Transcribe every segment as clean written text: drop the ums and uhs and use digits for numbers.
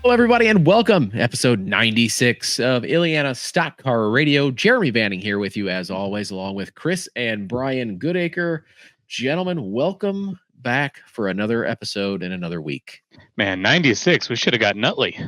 Hello, everybody, and welcome. Episode 96 of Illiana Stock Car Radio. Jeremy Banning here with you, as always, along with Chris and Brian Goodacre. Gentlemen, welcome back for another episode in another week. Man, 96. We should have got Nutley.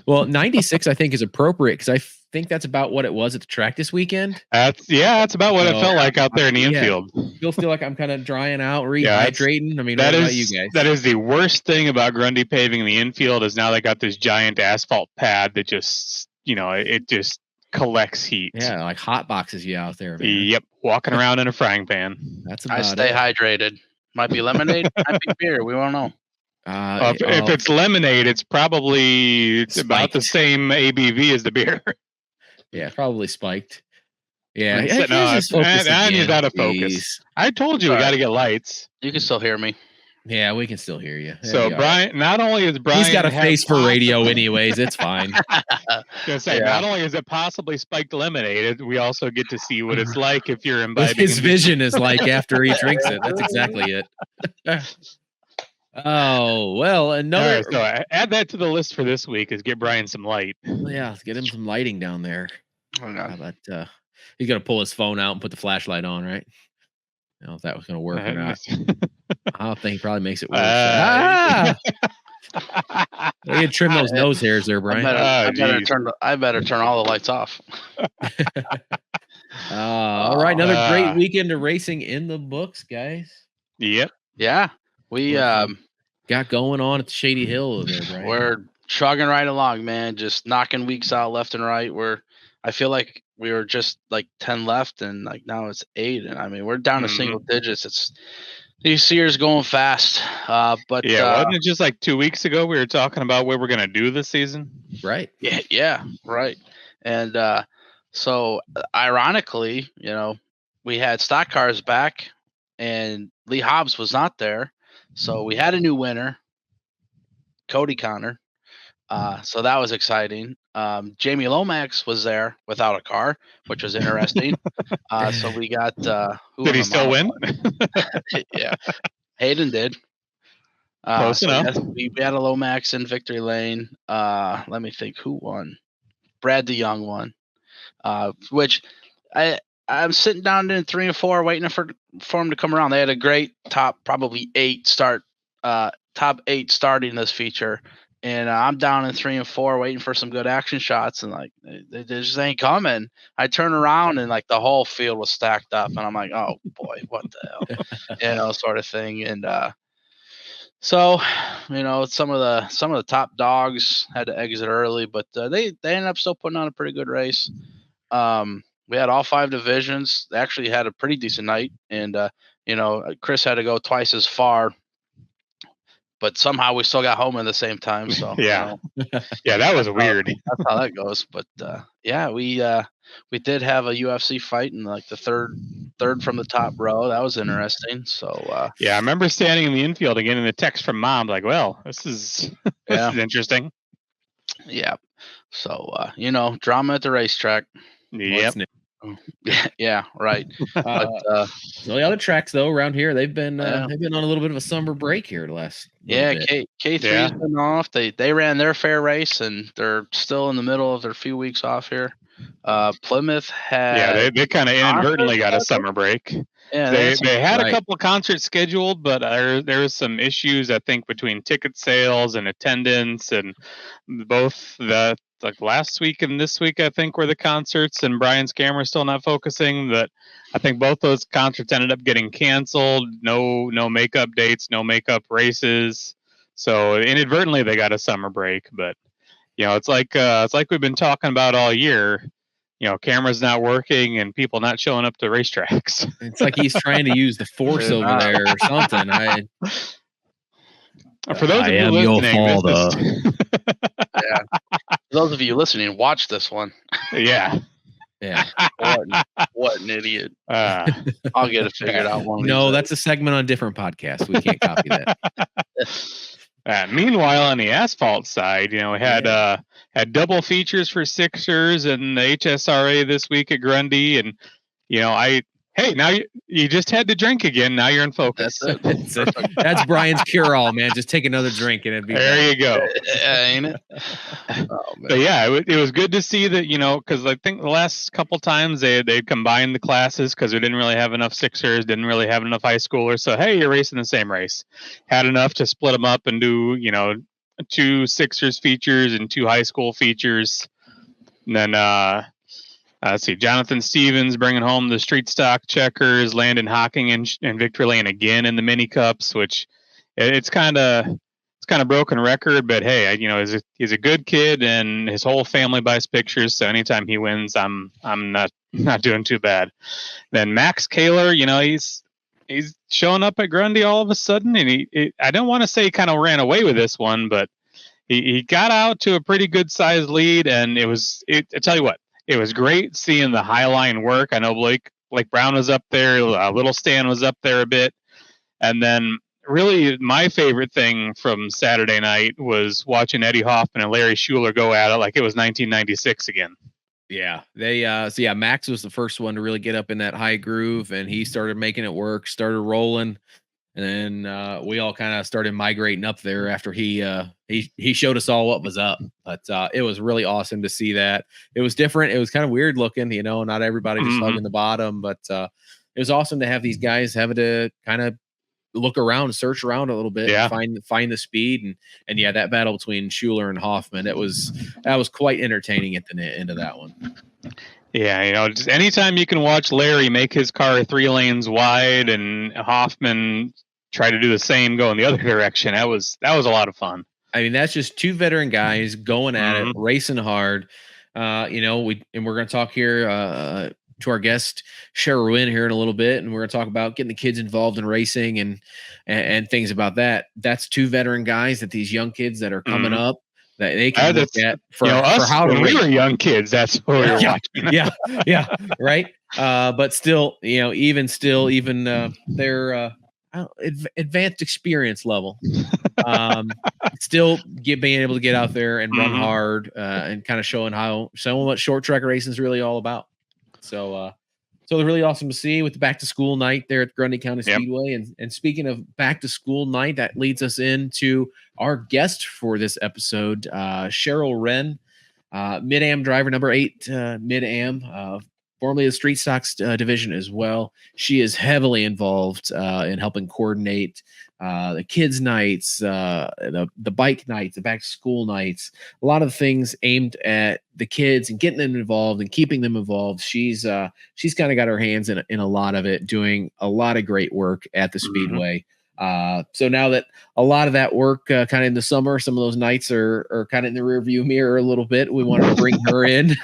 Well, 96, I think, is appropriate because I think that's about what it was at the track this weekend. That's about what it felt like out there in the infield. You'll feel like I'm kind of drying out, rehydrating. I mean, what about you guys? That is the worst thing about Grundy paving in the infield is now they got this giant asphalt pad that just, it just collects heat. Yeah, like hot boxes you out there, man. Yep, walking around in a frying pan. That's about I stay hydrated. Might be lemonade, might be beer. We won't know. If it's lemonade, it's probably about the same ABV as the beer. Yeah, probably spiked. Yeah, I need out of focus. I told you we got to get lights. You can still hear me. Yeah, we can still hear you. So Brian, not only is Brian, he's got a face for radio, anyways. It's fine. Not only is it possibly spiked lemonade, we also get to see what it's like if you're imbibing. What his vision is like after he drinks it. That's exactly it. Oh, well, another. Right, so add that to the list for this week is get Brian some light. Yeah, let's get him some lighting down there. Oh, no. How about, he's going to pull his phone out and put the flashlight on, right? I don't know if that was going to work or not. I don't think he probably makes it work. You can trim those nose hairs there, Brian. I better turn all the lights off. All right, another great weekend of racing in the books, guys. Yep. Yeah. We got going on at the Shady Hill there, Brian. We're chugging right along, man. Just knocking weeks out left and right. I feel like we were just like 10 left, and like now it's 8, and I mean we're down to single digits. These years going fast. But wasn't it just like 2 weeks ago we were talking about what we're gonna do this season? Right. Yeah, right. And so ironically, we had stock cars back, and Lee Hobbs was not there. So we had a new winner, Cody Connor. So that was exciting. Jamie Lomax was there without a car, which was interesting. So we got. Did he still win? Yeah, Hayden did. Close enough. We had a Lomax in victory lane. Let me think who won. Brad DeYoung won. Which I'm sitting down in 3 and 4 waiting for him to come around. They had a great top 8 starting this feature. And I'm down in 3 and 4 waiting for some good action shots, and like they just ain't coming. I turn around and like the whole field was stacked up, and I'm like, oh boy, what the hell, sort of thing. And so some of the top dogs had to exit early, but they ended up still putting on a pretty good race. We had all 5 divisions. They actually had a pretty decent night, and Chris had to go twice as far. But somehow we still got home at the same time. So yeah, that was weird. That's how that goes. But we did have a UFC fight in like the third from the top row. That was interesting. So I remember standing in the infield and getting a text from Mom like, "Well, this is interesting." Yeah. So drama at the racetrack. Yep. Yeah, right. But, so the other tracks though around here, they've been on a little bit of a summer break here the last. K3's been off. They ran their fair race, and they're still in the middle of their few weeks off here. Plymouth had they kind of inadvertently got a summer break. Yeah, they had a couple of concerts scheduled, but there was some issues I think between ticket sales and attendance, and both like last week and this week, I think, were the concerts, and Brian's camera still not focusing. That I think both those concerts ended up getting canceled. No makeup dates, no makeup races. So inadvertently, they got a summer break. But it's like we've been talking about all year. Cameras not working and people not showing up to racetracks. It's like he's trying to use the force over there or something. For those of you listening, yeah. For those of you listening, watch this one. Yeah. What an idiot. I'll get it figured out. No, that's a segment on a different podcast. We can't copy that. Meanwhile, on the asphalt side, we had double features for Sixers and the HSRA this week at Grundy, and Hey, now you just had to drink again. Now you're in focus. That's Brian's cure-all, man. Just take another drink and it'd be there. better. You go. Ain't it? Oh, but yeah, it was good to see that, because I think the last couple times they combined the classes because we didn't really have enough Sixers, didn't really have enough high schoolers. So hey, you're racing the same race. Had enough to split them up and do 2 Sixers features and 2 high school features. And then let's see, Jonathan Stevens bringing home the street stock checkers, Landon Hocking and Victory Lane again in the mini cups, which it's kind of broken record, but hey, he's a good kid and his whole family buys pictures. So anytime he wins, I'm not doing too bad. Then Max Kaler, he's showing up at Grundy all of a sudden, and I don't want to say he kind of ran away with this one, but he got out to a pretty good sized lead, and I tell you what. It was great seeing the high line work. I know Blake Brown was up there. Little Stan was up there a bit. And then really my favorite thing from Saturday night was watching Eddie Hoffman and Larry Schuler go at it like it was 1996 again. Yeah. Max was the first one to really get up in that high groove, and he started making it work, started rolling. And then we all kind of started migrating up there after he showed us all what was up. But it was really awesome to see that. It was different. It was kind of weird looking, not everybody just hugging the bottom. But it was awesome to have these guys having to kind of look around, search around a little bit, and find the speed. And yeah, that battle between Schuler and Hoffman, that was quite entertaining at the end of that one. Yeah, just anytime you can watch Larry make his car 3 lanes wide and Hoffman try to do the same, go in the other direction. That was a lot of fun. I mean, that's just 2 veteran guys going at it, racing hard. We're going to talk here to our guest Cheryl Hryn here in a little bit, and we're going to talk about getting the kids involved in racing and things about that. That's 2 veteran guys that these young kids that are coming up that they can look at for how when we were young kids. That's what we were watching. yeah, right. But still, even their advanced experience level, still being able to get out there and run hard and kind of showing what short track racing is really all about. So they're really awesome to see with the back to school night there at Grundy County Speedway. And speaking of back to school night, that leads us into our guest for this episode, Cheryl Hryn, Mid-Am driver number 8, Mid-Am, formerly the Street Stocks division as well. She is heavily involved in helping coordinate the kids' nights, the bike nights, the back to school nights, a lot of things aimed at the kids and getting them involved and keeping them involved. She's kind of got her hands in a lot of it, doing a lot of great work at the Speedway. So now that a lot of that work kind of in the summer, some of those nights are kind of in the rearview mirror a little bit. We wanted to bring her in.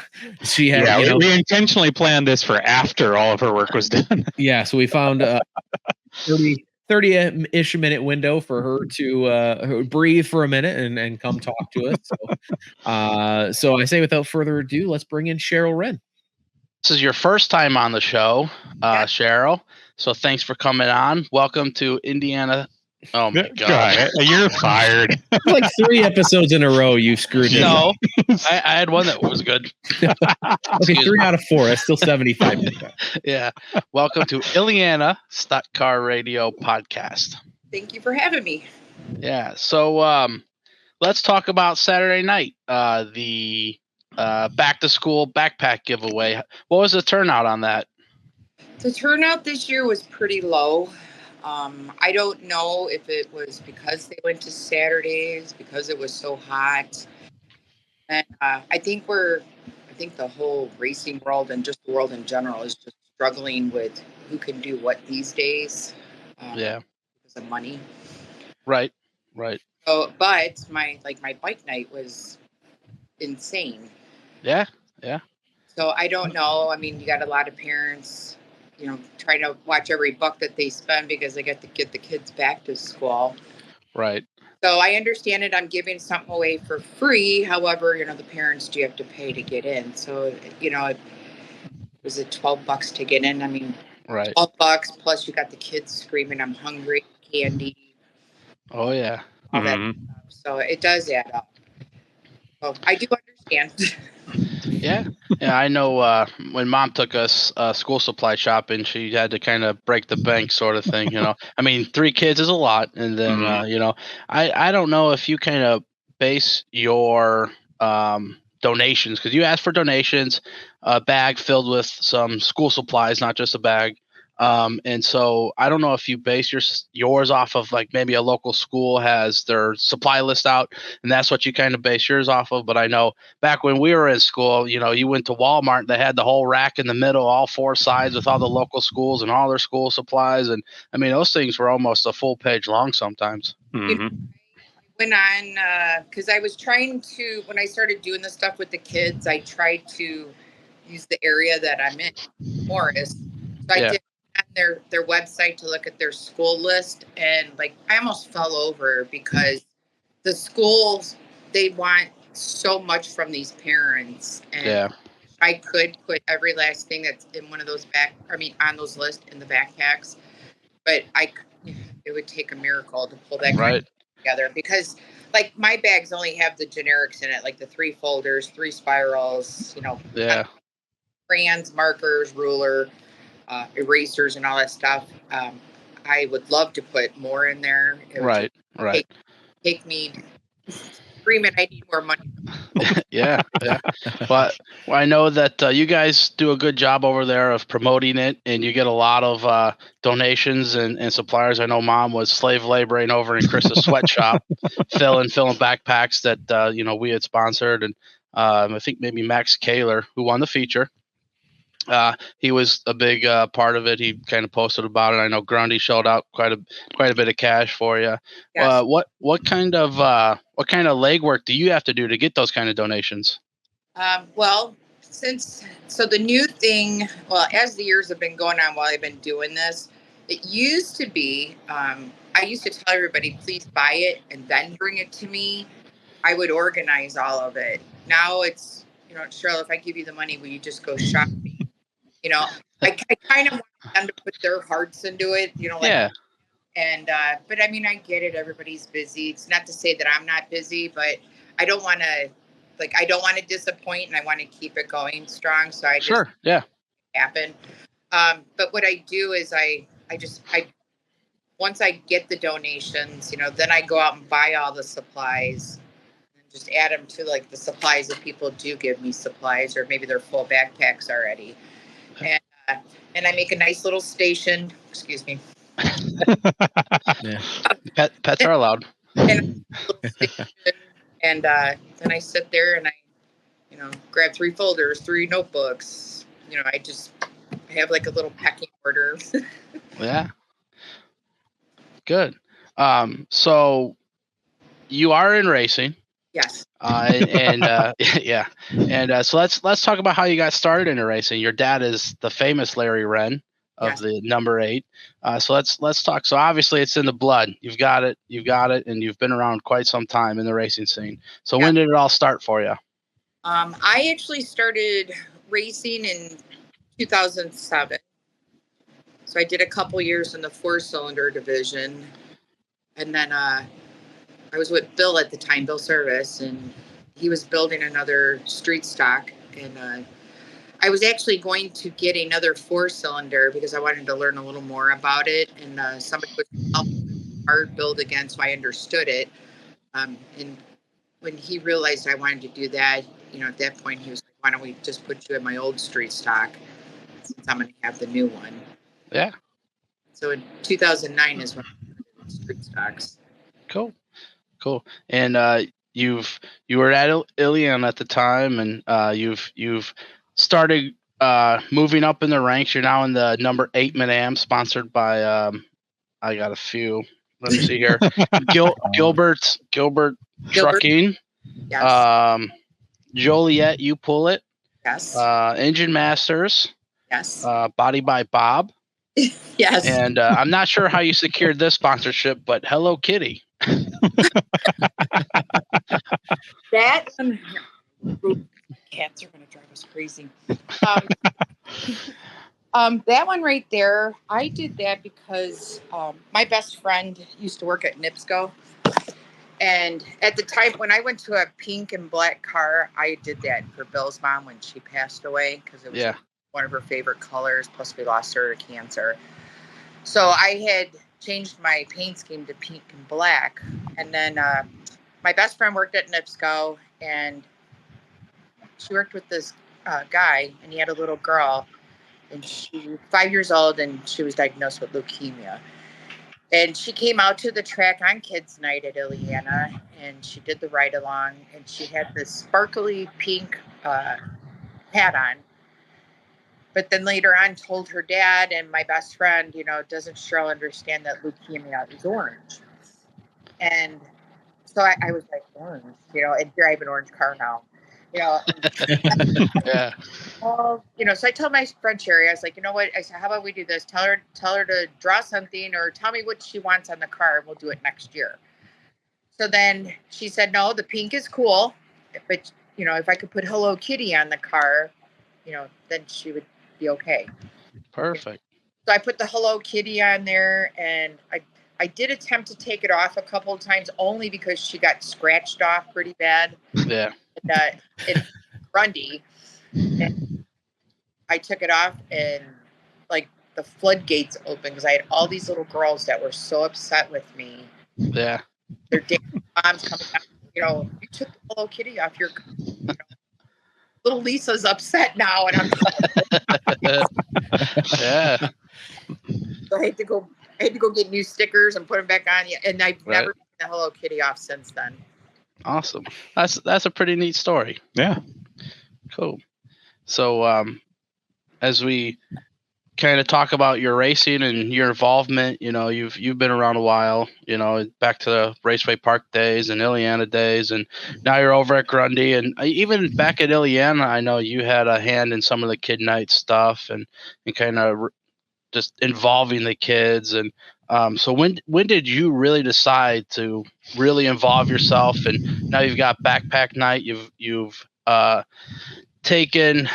She had, we intentionally planned this for after all of her work was done. Yeah. So we found 30-ish minute window for her to breathe for a minute and come talk to us. So I say without further ado, let's bring in Cheryl Hryn. This is your first time on the show, Cheryl. So thanks for coming on. Welcome to Indiana. Oh my God. You're fired. Like 3 episodes in a row you screwed. No, I had one that was good. Okay, 3 out of 4. That's still 75%. Yeah. Welcome to Illiana Stock Car Radio Podcast. Thank you for having me. Yeah. So let's talk about Saturday night. The back to school backpack giveaway. What was the turnout on that? The turnout this year was pretty low. I don't know if it was because they went to Saturdays, because it was so hot. And I think the whole racing world and just the world in general is just struggling with who can do what these days. Because of money. Right. So, but my bike night was insane. Yeah. So I don't know. I mean, you got a lot of parents, trying to watch every buck that they spend because they get to get the kids back to school. Right. So I understand it. I'm giving something away for free. However, the parents do have to pay to get in. So, was it $12 to get in? I mean, right. $12 plus you got the kids screaming, "I'm hungry," candy. Oh yeah. All that stuff. So it does add up. So I do understand. Yeah, I know. When Mom took us school supply shopping, she had to kind of break the bank, sort of thing. I mean, 3 kids is a lot, and then I don't know if you kind of base your donations, because you asked for donations, a bag filled with some school supplies, not just a bag. And so I don't know if you base yours off of like maybe a local school has their supply list out, and that's what you kind of base yours off of. But I know back when we were in school, you went to Walmart, they had the whole rack in the middle, all 4 sides with all the local schools and all their school supplies. And I mean, those things were almost a full page long sometimes. Mm-hmm. Went on because I was trying to, when I started doing this stuff with the kids, I tried to use the area that I'm in, Morris. So I did on their website to look at their school list, and like I almost fell over because the schools, they want so much from these parents, and I could put every last thing that's in one of those on those lists in the backpacks, but it would take a miracle to pull that kind of together, because like my bags only have the generics in it, like the 3 folders, 3 spirals, crayons, markers, ruler, erasers, and all that stuff. I would love to put more in there. It would take me screaming, I need more money. Yeah. But I know that you guys do a good job over there of promoting it, and you get a lot of donations and suppliers. I know Mom was slave laboring over in Chris's sweatshop, filling backpacks that we had sponsored, and I think maybe Max Kaler, who won the feature. He was a big part of it. He kind of posted about it. I know Grundy shelled out quite a bit of cash for you. Yes. What kind of legwork do you have to do to get those kind of donations? Well, the new thing, as the years have been going on while I've been doing this, it used to be, I used to tell everybody, please buy it and then bring it to me. I would organize all of it. Now it's, Cheryl, if I give you the money, will you just go shopping? I kind of want them to put their hearts into it, And, but I mean, I get it. Everybody's busy. It's not to say that I'm not busy, but I don't want to disappoint, and I want to keep it going strong. So I just happen. But what I do is I once I get the donations, then I go out and buy all the supplies and just add them to like the supplies if people do give me supplies, or maybe they're full backpacks already. And I make a nice little station. Excuse me. Pets are allowed. And then I sit there and I, grab 3 folders, 3 notebooks. I have like a little pecking order. Yeah. Good. So you are in racing. Yes. So let's talk about how you got started in racing. Your dad is the famous Larry Hryn of the number 8. So let's talk. So obviously it's in the blood. You've got it, and you've been around quite some time in the racing scene. So when did it all start for you? I actually started racing in 2007. So I did a couple years in the 4-cylinder division, and then I was with Bill at the time, Bill Service, and he was building another street stock. And I was actually going to get another 4-cylinder because I wanted to learn a little more about it. And somebody was helping hard build again, so I understood it. And when he realized I wanted to do that, at that point, he was like, why don't we just put you in my old street stock since I'm going to have the new one. Yeah. So in 2009 is when I started street stocks. Cool. And you were at Illiana at the time, and you've started moving up in the ranks. You're now in the number 8 Mid-Am, sponsored by I got a few. Let me see here. Gilbert Trucking. Yes. Joliet, you pull it. Yes. Engine Masters. Yes. Body by Bob. Yes. And I'm not sure how you secured this sponsorship, but Hello Kitty. That cats are going to drive us crazy. That one right there, I did that because my best friend used to work at NIPSCO, And at the time when I went to a pink and black car, I did that for Bill's mom when she passed away because it was one of her favorite colors. Plus, we lost her to cancer. So I had changed my paint scheme to pink and black. And then my best friend worked at NIPSCO, and she worked with this guy, and he had a little girl, and she was 5 years old, and she was diagnosed with leukemia. And she came out to the track on kids' night at Illiana, and she did the ride along, and she had this sparkly pink hat on. But then later on told her dad and my best friend, doesn't Cheryl understand that leukemia is orange? And so I was like, orange, and here I have an orange car now, Yeah. Well, so I told my friend Sherry, I was like, you know what? I said, how about we do this? Tell her to draw something or tell me what she wants on the car, and we'll do it next year. So then she said, no, the pink is cool. But, if I could put Hello Kitty on the car, then she would be okay. Perfect. So I put the Hello Kitty on there, and I did attempt to take it off a couple of times only because she got scratched off pretty bad. Yeah. In Grundy. And I took it off, and like the floodgates opened because I had all these little girls that were so upset with me. Yeah. Their dad, moms coming out, you took the Hello Kitty off your car. Little Lisa's upset now, and I'm yeah. So I had to go get new stickers and put them back on. And I've never taken the Hello Kitty off since then. Awesome. That's a pretty neat story. Yeah. Cool. So as we kind of talk about your racing and your involvement, you've been around a while, back to the Raceway Park days and Illiana days, and now you're over at Grundy. And even back at Illiana, I know you had a hand in some of the kid night stuff and kind of just involving the kids. And so when did you really decide to really involve yourself? And now you've got backpack night. You've taken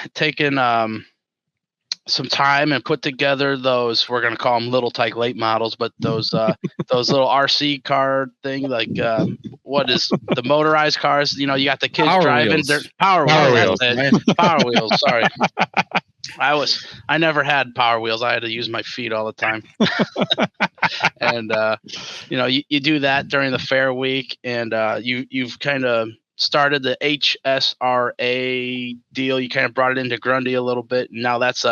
some time and put together those, we're going to call them little tyke late models, but those little RC car thing, like what is the motorized cars? You got the kids driving their power wheels. Power wheels. Sorry. I never had power wheels. I had to use my feet all the time. And you do that during the fair week, and you've kind of started the HSRA deal. You kind of brought it into Grundy a little bit, and now that's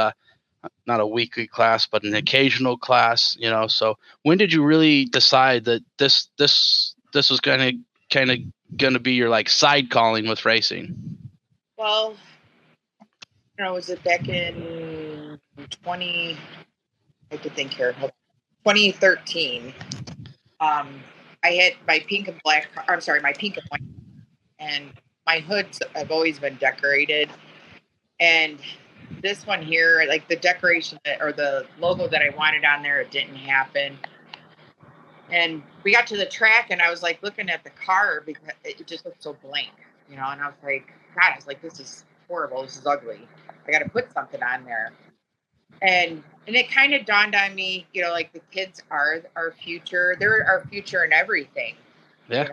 not a weekly class, but an occasional class. So when did you really decide that this was kind of be your like side calling with racing? Well, was it back in 2013? I had my pink and black. I'm sorry, my pink and white, and my hoods have always been decorated. And this one here, like the decoration or the logo that I wanted on there, it didn't happen. And we got to the track, and I was like looking at the car because it just looked so blank, and I was like, God, I was like, this is horrible. This is ugly. I got to put something on there. And it kind of dawned on me, like the kids are our future. They're our future in everything. Yeah.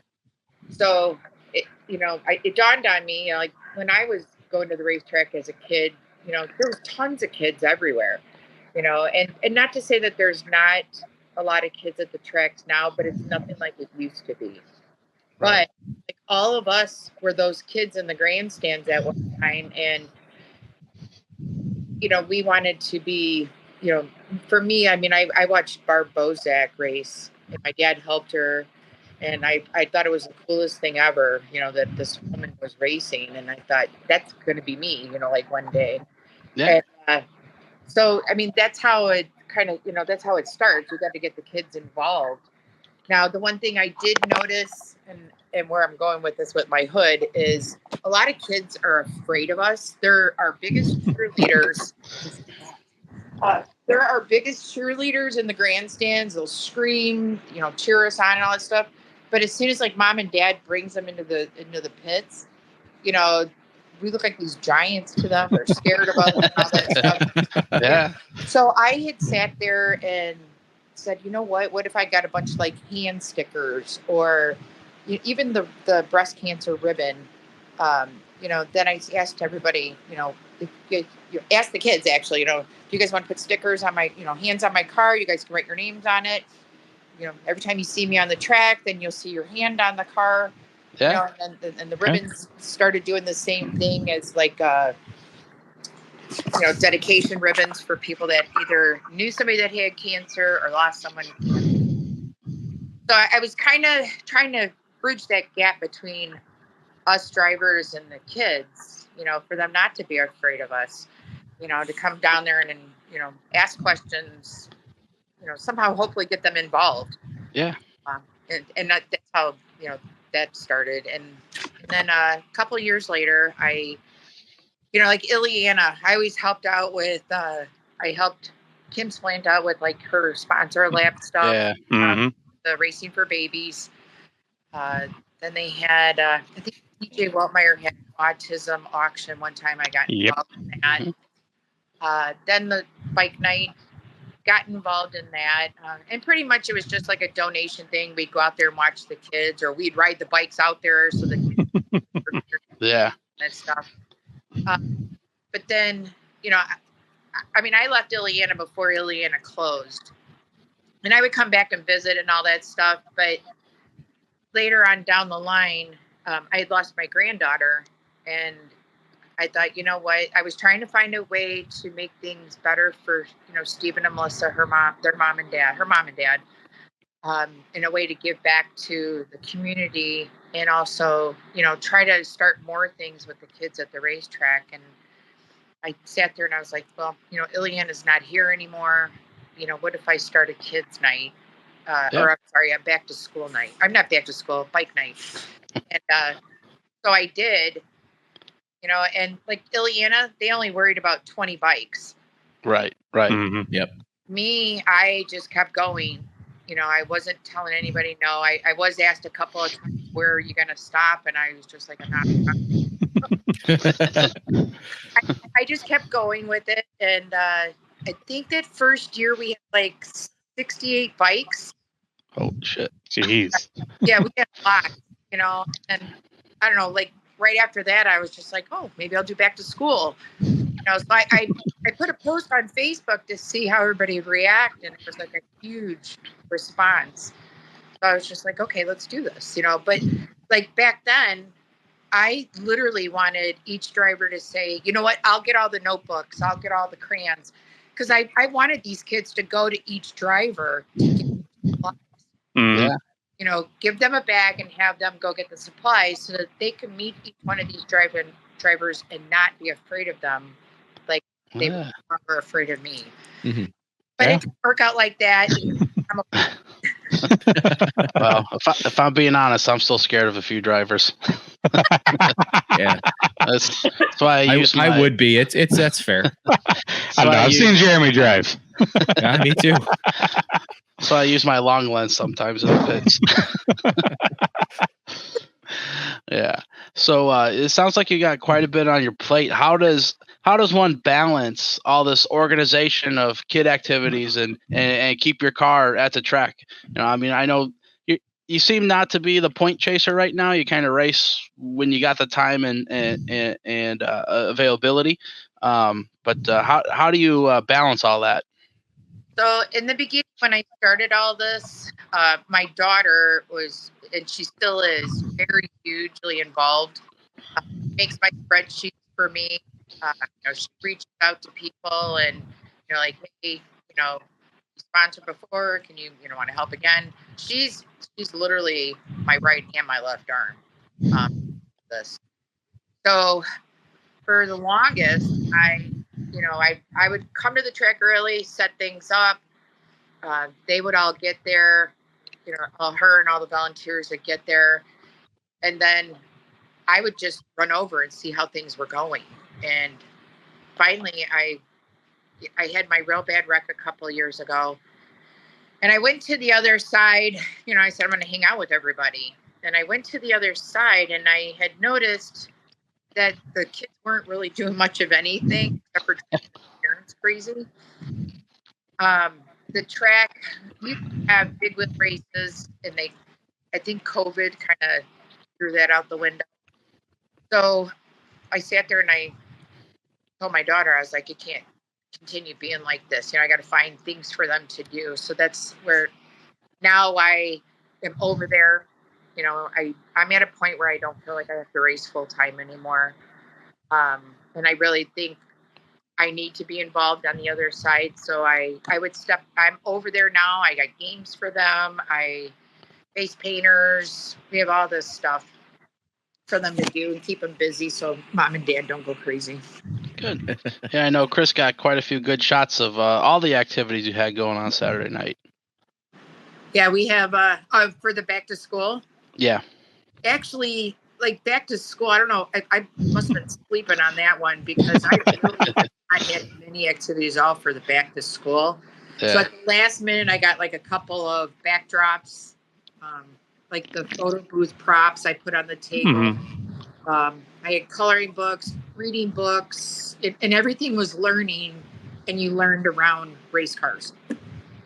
So, it dawned on me, like when I was going to the racetrack as a kid, there was tons of kids everywhere, and not to say that there's not a lot of kids at the tracks now, but it's nothing like it used to be. Right. But like all of us were those kids in the grandstands at one time, and we wanted to be, for me, I mean, I watched Barb Bozak race, and my dad helped her, and I thought it was the coolest thing ever, that this woman was racing, and I thought that's going to be me, like one day. Yeah. And, so, I mean, that's how it kind of, that's how it starts. You got to get the kids involved. Now, the one thing I did notice, and where I'm going with this with my hood, is a lot of kids are afraid of us. They're our biggest cheerleaders. They're our biggest cheerleaders in the grandstands. They'll scream, cheer us on and all that stuff. But as soon as like mom and dad brings them into the pits, we look like these giants to them. They're scared of us and all that stuff. Yeah. So I had sat there and said, you know what if I got a bunch of like hand stickers or even the breast cancer ribbon. Then I asked everybody, you ask the kids actually, do you guys want to put stickers on my, hands on my car? You guys can write your names on it. Every time you see me on the track, then you'll see your hand on the car. Yeah. And the ribbons started doing the same thing as like, dedication ribbons for people that either knew somebody that had cancer or lost someone. So I was kind of trying to bridge that gap between us drivers and the kids, for them not to be afraid of us, to come down there and ask questions, somehow hopefully get them involved. Yeah. And that's how, that started. And then a couple of years later, I, like Illiana, I always helped out with, I helped Kim Splant out with like her sponsor lab stuff. Yeah. The Racing for Babies. Then they had, I think DJ Weltmeyer had autism auction one time. I got involved in that. Then the bike night, got involved in that. And pretty much it was just like a donation thing. We'd go out there and watch the kids, or we'd ride the bikes out there so the kids yeah. and stuff. But then, I left Illiana before Illiana closed. And I would come back and visit and all that stuff. But later on down the line, I had lost my granddaughter, and I thought, you know what? I was trying to find a way to make things better for, Stephen and Melissa, her mom and dad, in a way to give back to the community, and also, try to start more things with the kids at the racetrack. And I sat there and I was like, well, Illiana's not here anymore. What if I start a kids' night? Or I'm sorry, a back to school night. I'm not back to school, bike night. And so I did, and like Illiana, they only worried about 20 bikes. Right. Mm-hmm. Yep. Me, I just kept going. I wasn't telling anybody no. I was asked a couple of times, where are you going to stop? And I was just like, I'm not. I just kept going with it. And I think that first year we had like 68 bikes. Oh, shit. Jeez. Yeah, we had a lot, and I don't know, like right after that, I was just like, oh, maybe I'll do back to school. So I put a post on Facebook to see how everybody would react, and it was like a huge response. So I was just like, okay, let's do this, But like back then, I literally wanted each driver to say, you know what, I'll get all the notebooks, I'll get all the crayons, because I wanted these kids to go to each driver to get supplies. Yeah. Give them a bag and have them go get the supplies so that they can meet each one of these drivers and not be afraid of them, like they were afraid of me. Mm-hmm. But it didn't work out like that. Well, if I'm being honest, I'm still scared of a few drivers. Yeah, that's why I would be. That's fair. I've seen Jeremy drive. Yeah, me too. So I use my long lens sometimes in the pits. Yeah. So it sounds like you got quite a bit on your plate. How does one balance all this organization of kid activities and keep your car at the track? I know you seem not to be the point chaser right now. You kind of race when you got the time and availability. But how do you balance all that? So in the beginning, when I started all this, my daughter was, and she still is, very hugely involved. Makes my spreadsheets for me. She reaches out to people and, like, hey, sponsored before, can you, want to help again? She's literally my right hand, my left arm. This. So for the longest, I would come to the track early, set things up. They would all get there, her and all the volunteers would get there. And then I would just run over and see how things were going. And finally, I had my real bad wreck a couple of years ago. And I went to the other side. I said, I'm going to hang out with everybody. And I went to the other side, and I had noticed that the kids weren't really doing much of anything except for parents crazy. The track, you have big wheel races, and they I think COVID kind of threw that out the window. So I sat there and I told my daughter, I was like, it can't continue being like this. I got to find things for them to do. So that's where now I am over there. I'm at a point where I don't feel like I have to race full time anymore. And I really think I need to be involved on the other side. So I'm over there now. I got games for them. Face painters. We have all this stuff for them to do and keep them busy so mom and dad don't go crazy. Good. Yeah, I know Chris got quite a few good shots of all the activities you had going on Saturday night. Yeah, we have for the back to school. Yeah. Actually, like back to school, I don't know. I must have been sleeping on that one because I really had many activities all for the back to school. Yeah. So at the last minute, I got like a couple of backdrops, like the photo booth props I put on the table. Mm-hmm. I had coloring books, reading books, and everything was learning, and you learned around race cars.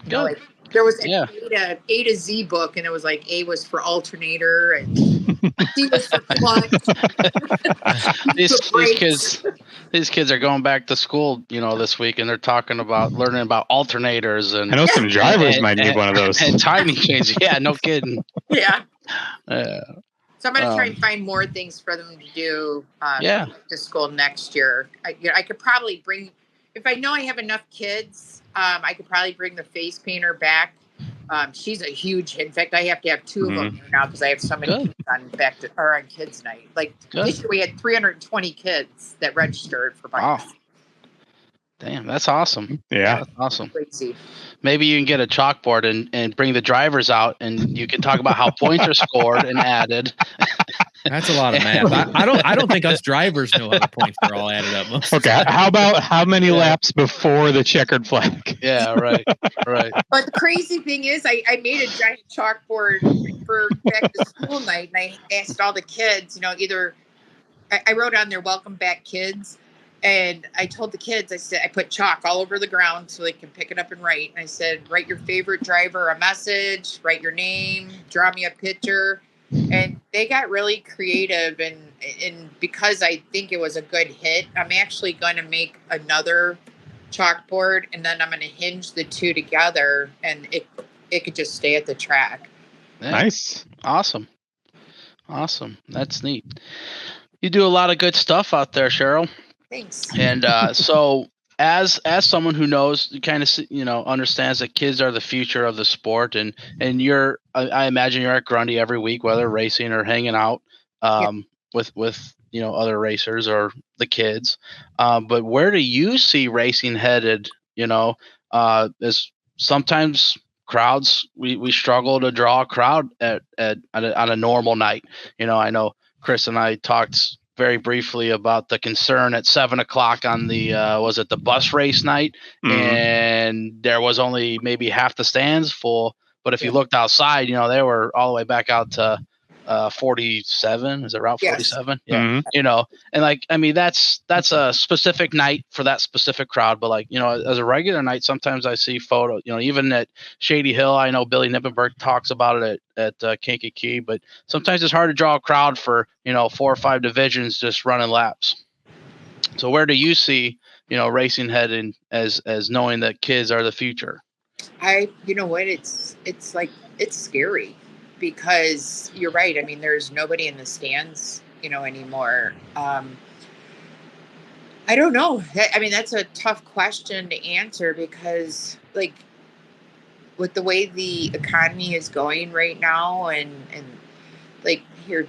Like there was an A to Z book, and it was like A was for alternator, and C was for clutch. These kids are going back to school, this week, and they're talking about learning about alternators. And I know some drivers might need one of those. And timing changes. Yeah, no kidding. Yeah. So I'm going to try and find more things for them to do to school next year. I could probably bring, if I know I have enough kids, I could probably bring the face painter back. She's a huge hit. In fact, I have to have two of them now because I have so many kids on kids night. Like this year we had 320 kids that registered for bikes. Wow. Damn, that's awesome. Yeah. That's awesome. Crazy. Maybe you can get a chalkboard and bring the drivers out and you can talk about how points are scored and added. That's a lot of math. I don't think us drivers know how the points are all added up. Okay. How about how many laps before the checkered flag? Yeah, right. But the crazy thing is I made a giant chalkboard for back to school night, and I asked all the kids, either I wrote on there, welcome back kids. And I told the kids, I said, I put chalk all over the ground so they can pick it up and write. And I said, write your favorite driver a message, write your name, draw me a picture. And they got really creative. And because I think it was a good hit, I'm actually going to make another chalkboard, and then I'm going to hinge the two together, and it could just stay at the track. Yeah. Nice. Awesome. That's neat. You do a lot of good stuff out there, Cheryl. Thanks. And so as someone who knows, kind of, understands that kids are the future of the sport, and you're, I imagine you're at Grundy every week, whether racing or hanging out with other racers or the kids. But where do you see racing headed? As sometimes crowds, we struggle to draw a crowd on a normal night. I know Chris and I talked very briefly about the concern at 7:00 on the was it the bus race night, and there was only maybe half the stands full. But if you looked outside, they were all the way back out to 47. Is it Route 47? Yes. Yeah. And that's a specific night for that specific crowd. But as a regular night, sometimes I see photos, even at Shady Hill, I know Billy Nippenberg talks about it at Kankakee, but sometimes it's hard to draw a crowd for, 4 or 5 divisions just running laps. So where do you see, racing heading as knowing that kids are the future? It's scary. Because you're right. I mean, there's nobody in the stands, anymore. I don't know. I mean, that's a tough question to answer because, with the way the economy is going right now, and here,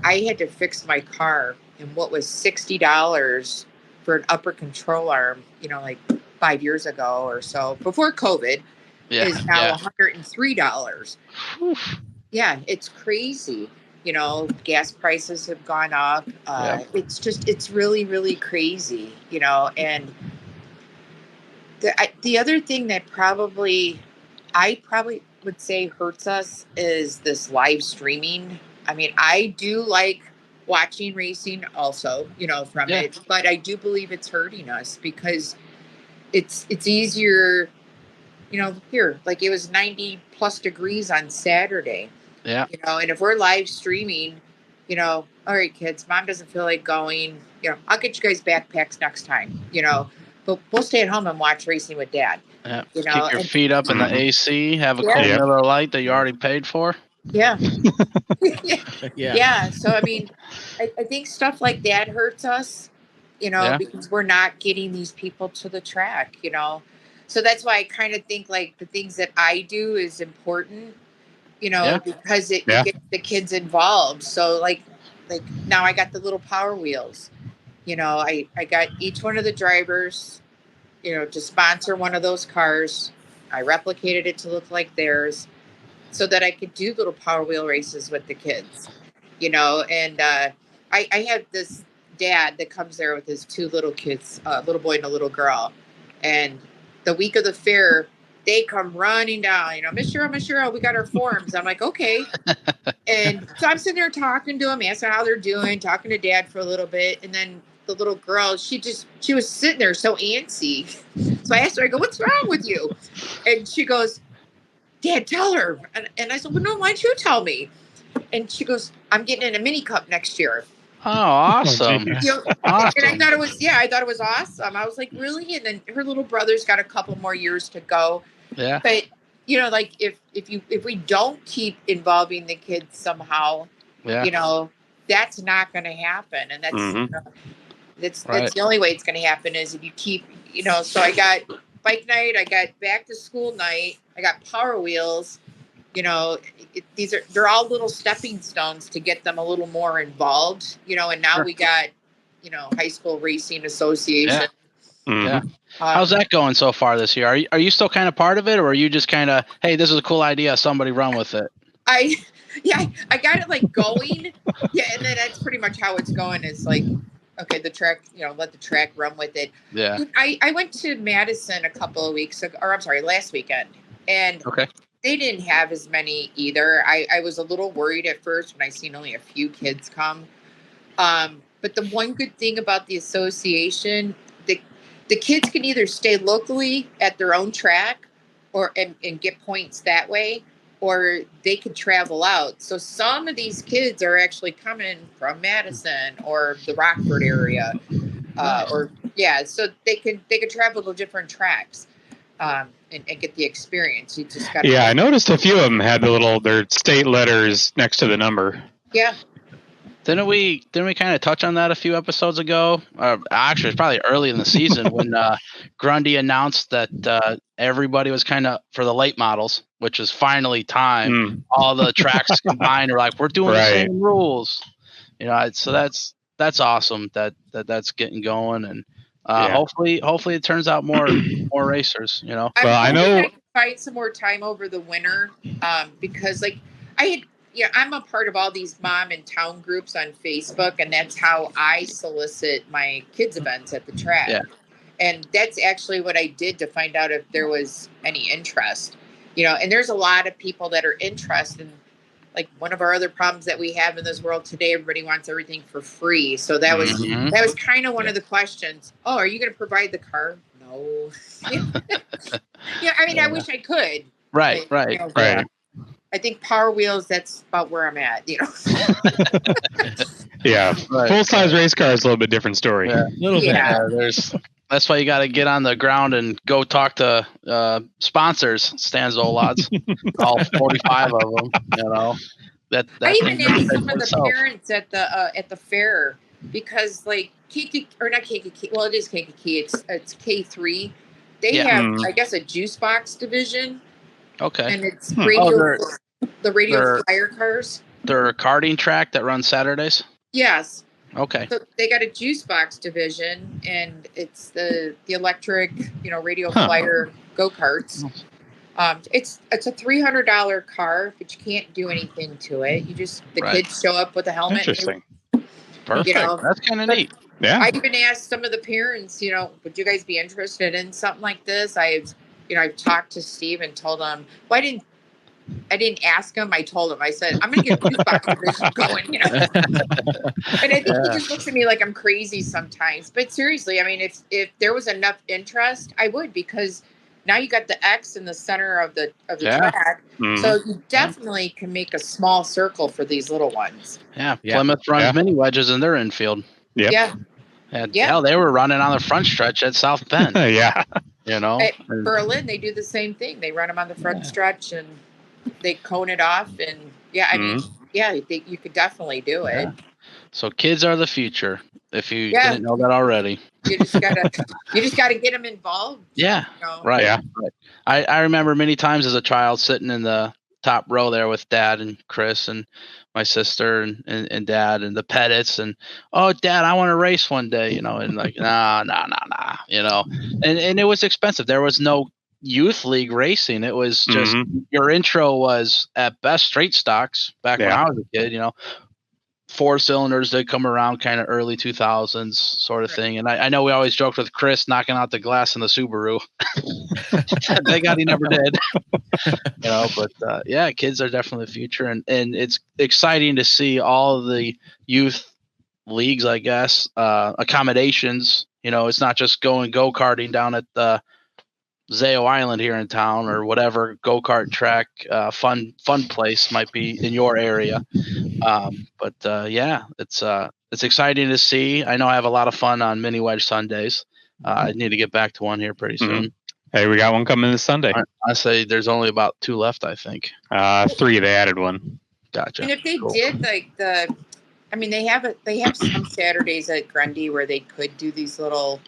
I had to fix my car, and what was $60 for an upper control arm, 5 years ago or so, before COVID, is now $103. Yeah, it's crazy. Gas prices have gone up. It's really, really crazy, and the other thing that I probably would say hurts us is this live streaming. I mean, I do like watching racing also, from it, but I do believe it's hurting us because it's easier, here, it was 90 plus degrees on Saturday. Yeah. You know, and if we're live streaming, you know, all right, kids, mom doesn't feel like going, you know, I'll get you guys backpacks next time, you know, but we'll stay at home and watch Racing with Dad. Yeah. You know, Keep your feet up in the AC, have a Yeah. cold Yep. Miller Lite that you already paid for. Yeah. Yeah. Yeah. So, I mean, I think stuff like that hurts us, you know, Yeah. because we're not getting these people to the track, you know. So that's why I kind of think like the things that I do is important, you know, Yeah. because it Yeah. gets the kids involved. So like now I got the little Power Wheels, you know, I got each one of the drivers, you know, to sponsor one of those cars. I replicated it to look like theirs so that I could do little Power Wheel races with the kids, you know. And I have this dad that comes there with his two little kids, a little boy and a little girl. And the week of the fair, they come running down, you know, Miss Cheryl, we got our forms. I'm like, okay. And so I'm sitting there talking to them, asking how they're doing, talking to Dad for a little bit. And then the little girl, she was sitting there so antsy. So I asked her, I go, what's wrong with you? And she goes, Dad, tell her. And I said, well, no, why don't you tell me? And she goes, I'm getting in a mini cup next year. Oh, awesome. geez. You know, Awesome. and I thought it was awesome. I was like, really? And then her little brother's got a couple more years to go. Yeah. But you know, like if we don't keep involving the kids somehow, Yeah. you know, that's not going to happen. And that's Mhm. you know, that's Right. the only way it's going to happen is if you keep, you know. So I got bike night, I got back to school night, I got Power Wheels. You know, they're all little stepping stones to get them a little more involved. You know, and now Sure. we got, you know, high school racing association. Mhm. Yeah. How's that going so far this year? Are you still kind of part of it, or are you just kind of, hey, this is a cool idea, somebody run with it? I got it like going. Yeah, and then that's pretty much how it's going. It's like, okay, the track, you know, let the track run with it. Yeah. I went to Madison a couple of weeks ago, or I'm sorry, last weekend, and Okay. they didn't have as many either. I was a little worried at first when I seen only a few kids come. But the one good thing about the association, the kids can either stay locally at their own track or and get points that way, or they could travel out. So some of these kids are actually coming from Madison or the Rockford area. Nice. So they could travel to different tracks. And get the experience. You just got Yeah, I noticed a few of them had their state letters next to the number. Yeah. Didn't we kind of touch on that a few episodes ago? Actually, it's probably early in the season when Grundy announced that everybody was kind of for the late models, which is finally time. All the tracks combined are like, we're doing the same rules. You know, so that's awesome that's getting going, and hopefully it turns out more racers. You know. Well, I know I can find some more time over the winter because like I'm a part of all these mom and town groups on Facebook, and that's how I solicit my kids events at the track. Yeah. And that's actually what I did to find out if there was any interest, you know, and there's a lot of people that are interested in, like one of our other problems that we have in this world today, everybody wants everything for free. So that was kind of one of the questions. Oh, are you going to provide the car? No. Yeah. I mean, I wish I could. Right. But, Right. You know, Right. I think Power Wheels, that's about where I'm at, you know. Yeah. Right. Full size race car is a little bit different story. Yeah. Little bit. That's why you got to get on the ground and go talk to sponsors, Stanzolots, all 45 of them. You know, I even asked some of the parents at the fair because like KKK, well, it is KKK. It's K3. They have, I guess, a juice box division. Okay. And it's the radio flyer cars. They're a karting track that runs Saturdays? Yes. Okay. So they got a juice box division, and it's the electric, you know, radio flyer go-karts. It's a $300 car, but you can't do anything to it. You just kids show up with a helmet. Interesting. Perfect. You know, that's kind of neat. Yeah. I even asked some of the parents, you know, would you guys be interested in something like this? I've talked to Steve and told him. Well, I didn't ask him. I told him. I said, I'm going to get a juice box division going, you know. And I think he just looks at me like I'm crazy sometimes. But seriously, I mean, if there was enough interest, I would, because now you got the X in the center of the track. Mm-hmm. So you definitely can make a small circle for these little ones. Yeah, Plymouth runs mini wedges in their infield. Yep. Yeah. Hell, they were running on the front stretch at South Bend. Yeah. You know, at Berlin, they do the same thing. They run them on the front stretch and they cone it off. And I mean, you could definitely do it. So kids are the future. If you didn't know that already, you just gotta get them involved. Yeah, right. Yeah, right. I remember many times as a child sitting in the top row there with Dad and Chris and my sister and Dad and the Pettits and Dad, I want to race one day, and like nah, and it was expensive. There was no youth league racing. It was just your intro was at best straight stocks back when I was a kid. 4 cylinders did come around kind of early 2000s sort of thing. And I know we always joked with Chris knocking out the glass in the Subaru. Thank God he never did. But kids are definitely the future. And it's exciting to see all of the youth leagues, I guess, accommodations. It's not just going go-karting down at the Zao Island here in town or whatever go-kart track fun place might be in your area. It's exciting to see. I know I have a lot of fun on Mini Wedge Sundays. I need to get back to one here pretty soon. Hey, we got one coming this Sunday. I say there's only about 2 left, I think. 3, they added one. Gotcha. And if they did like they have some Saturdays at Grundy where they could do these little,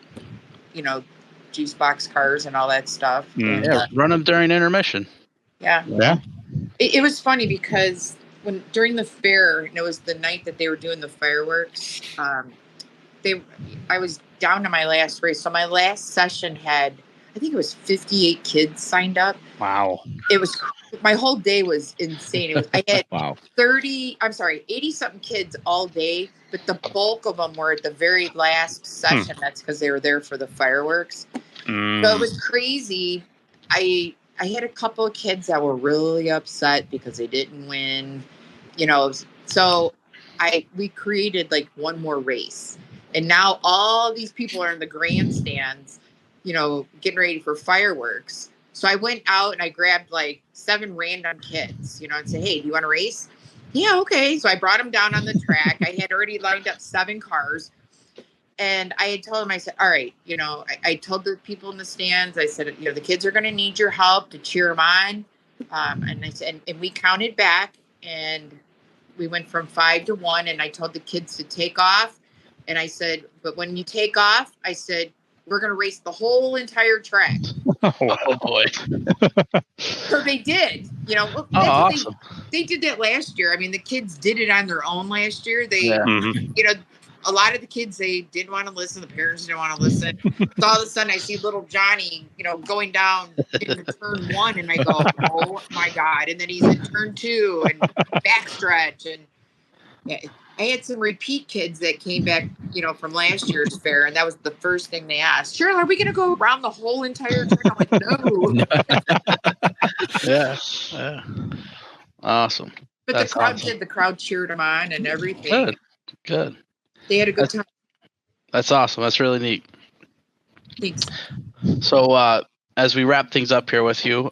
juice box cars and all that stuff. And, run them during intermission. Yeah. Yeah. It was funny because during the fair, and it was the night that they were doing the fireworks, I was down to my last race. So my last session had, I think it was 58 kids signed up. Wow. It was, my whole day was insane. I had 80 something kids all day, but the bulk of them were at the very last session. That's because they were there for the fireworks. So it was crazy. I had a couple of kids that were really upset because they didn't win, so we created like one more race, and now all these people are in the grandstands, getting ready for fireworks. So I went out and I grabbed like 7 random kids, and said, hey, do you want to race? Yeah, okay. So I brought them down on the track. I had already lined up 7 cars. And I had told him, I said, all right, I told the people in the stands, I said, the kids are going to need your help to cheer them on. And I said, and we counted back and we went from 5 to 1. And I told the kids to take off. And I said, but when you take off, I said, we're going to race the whole entire track. Oh boy. So they did, awesome. They did that last year. I mean, the kids did it on their own last year. They, a lot of the kids, they didn't want to listen. The parents didn't want to listen. So all of a sudden I see little Johnny, going down into turn 1 and I go, oh my God. And then he's in turn 2 and backstretch. And I had some repeat kids that came back, from last year's fair. And that was the first thing they asked. Cheryl, are we going to go around the whole entire track? I'm like, no. Yeah. Awesome. But the crowd cheered them on and everything. Good. They had a good time. That's awesome. That's really neat. Thanks. So as we wrap things up here with you,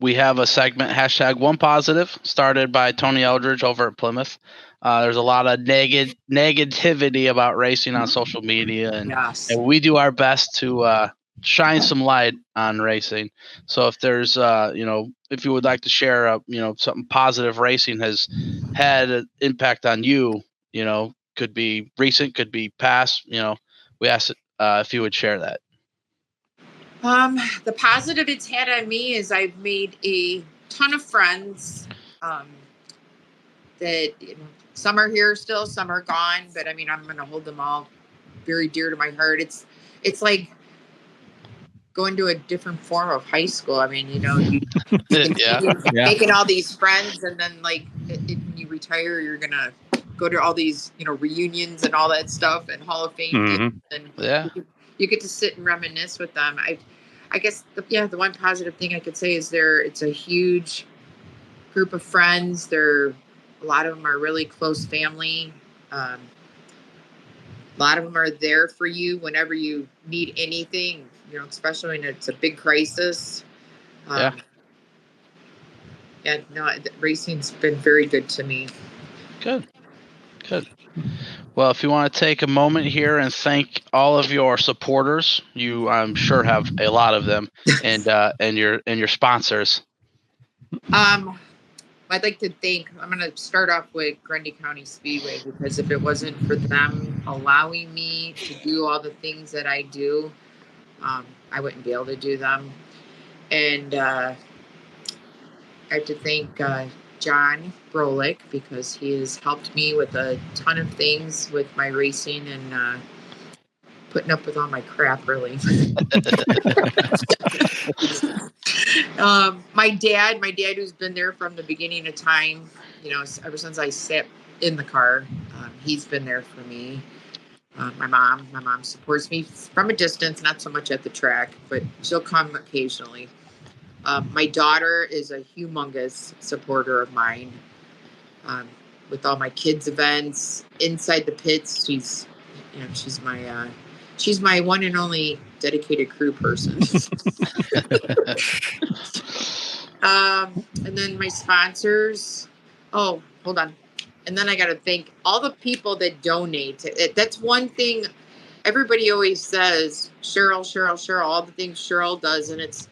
we have a segment, #OnePositive, started by Tony Eldridge over at Plymouth. There's a lot of negativity about racing on social media, and we do our best to shine some light on racing. So if there's, if you would like to share, something positive racing has had an impact on you, could be recent, could be past, we asked if you would share that. The positive it's had on me is I've made a ton of friends that some are here still, some are gone, but I mean, I'm going to hold them all very dear to my heart. It's like going to a different form of high school. I mean, making all these friends, and then like when you retire, you're going to go to all these, reunions and all that stuff and Hall of Fame. And you get to sit and reminisce with them. I guess the one positive thing I could say is it's a huge group of friends. A lot of them are really close family. A lot of them are there for you whenever you need anything, you know, especially when it's a big crisis. Yeah, no, racing's been very good to me. Good. Well, if you want to take a moment here and thank all of your supporters, you I'm sure have a lot of them, and your sponsors. I'd like to thank. I'm going to start off with Grundy County Speedway, because if it wasn't for them allowing me to do all the things that I do, I wouldn't be able to do them. And I have to thank John Brolick, because he has helped me with a ton of things with my racing and putting up with all my crap, really. My dad who's been there from the beginning of time, you know, ever since I sat in the car, he's been there for me. My mom supports me from a distance, not so much at the track, but she'll come occasionally. My daughter is a humongous supporter of mine. With all my kids' events inside the pits, she's my one and only dedicated crew person. And then my sponsors. Oh, hold on. And then I got to thank all the people that donate. That's one thing everybody always says, Cheryl, all the things Cheryl does. And it's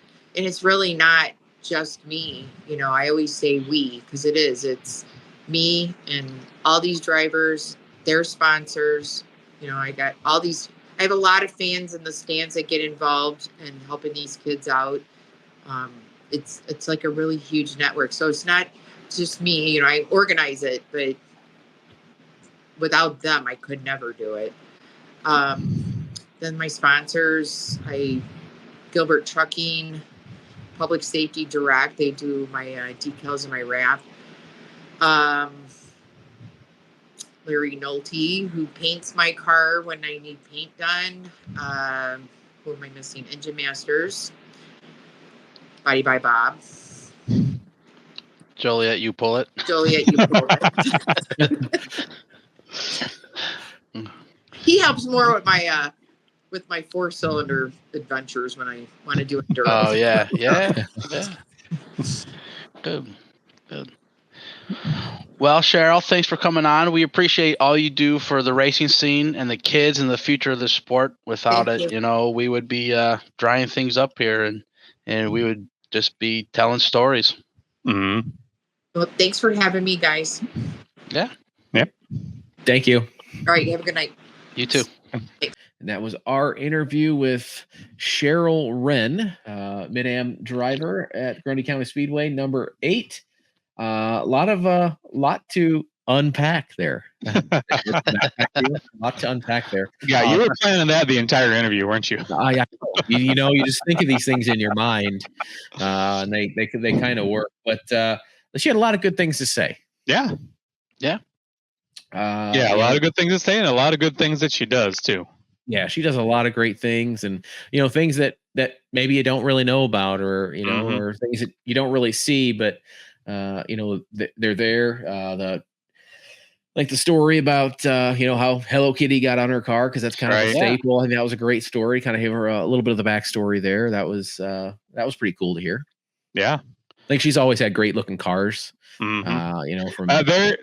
really not just me. You know, I always say we, because it's me and all these drivers, their sponsors. You know, I have a lot of fans in the stands that get involved in helping these kids out. It's like a really huge network. So it's not just me, you know, I organize it, but without them, I could never do it. Then my sponsors, Gilbert Trucking, Public Safety Direct, they do my decals and my wrap. Larry Nolte, who paints my car when I need paint done. Who am I missing? Engine Masters. Body by Bob. Joliet, you pull it. He helps more with my 4-cylinder adventures when I want to do endurance. Oh yeah. Good. Well, Cheryl, thanks for coming on. We appreciate all you do for the racing scene and the kids and the future of the sport. Without it, you know, we would be drying things up here, and we would just be telling stories. Mm-hmm. Well, thanks for having me, guys. Yeah. Yep. Thank you. All right. Have a good night. You too. And that was our interview with Cheryl Hryn, Mid-Am driver at Grundy County Speedway, number 8. A lot to unpack there. A lot to unpack there. Yeah, you were planning that the entire interview, weren't you? You know, you just think of these things in your mind, and they kind of work. But she had a lot of good things to say. Yeah. A lot of good things to say, and a lot of good things that she does too. Yeah, she does a lot of great things, and you know, things that maybe you don't really know about, or you know, or things that you don't really see, but you know, they're there. The story about you know, how Hello Kitty got on her car, because that's kind of a staple. I think that was a great story. Kind of give her a little bit of the backstory there. That was pretty cool to hear. Yeah, I think she's always had great looking cars. You know, from there.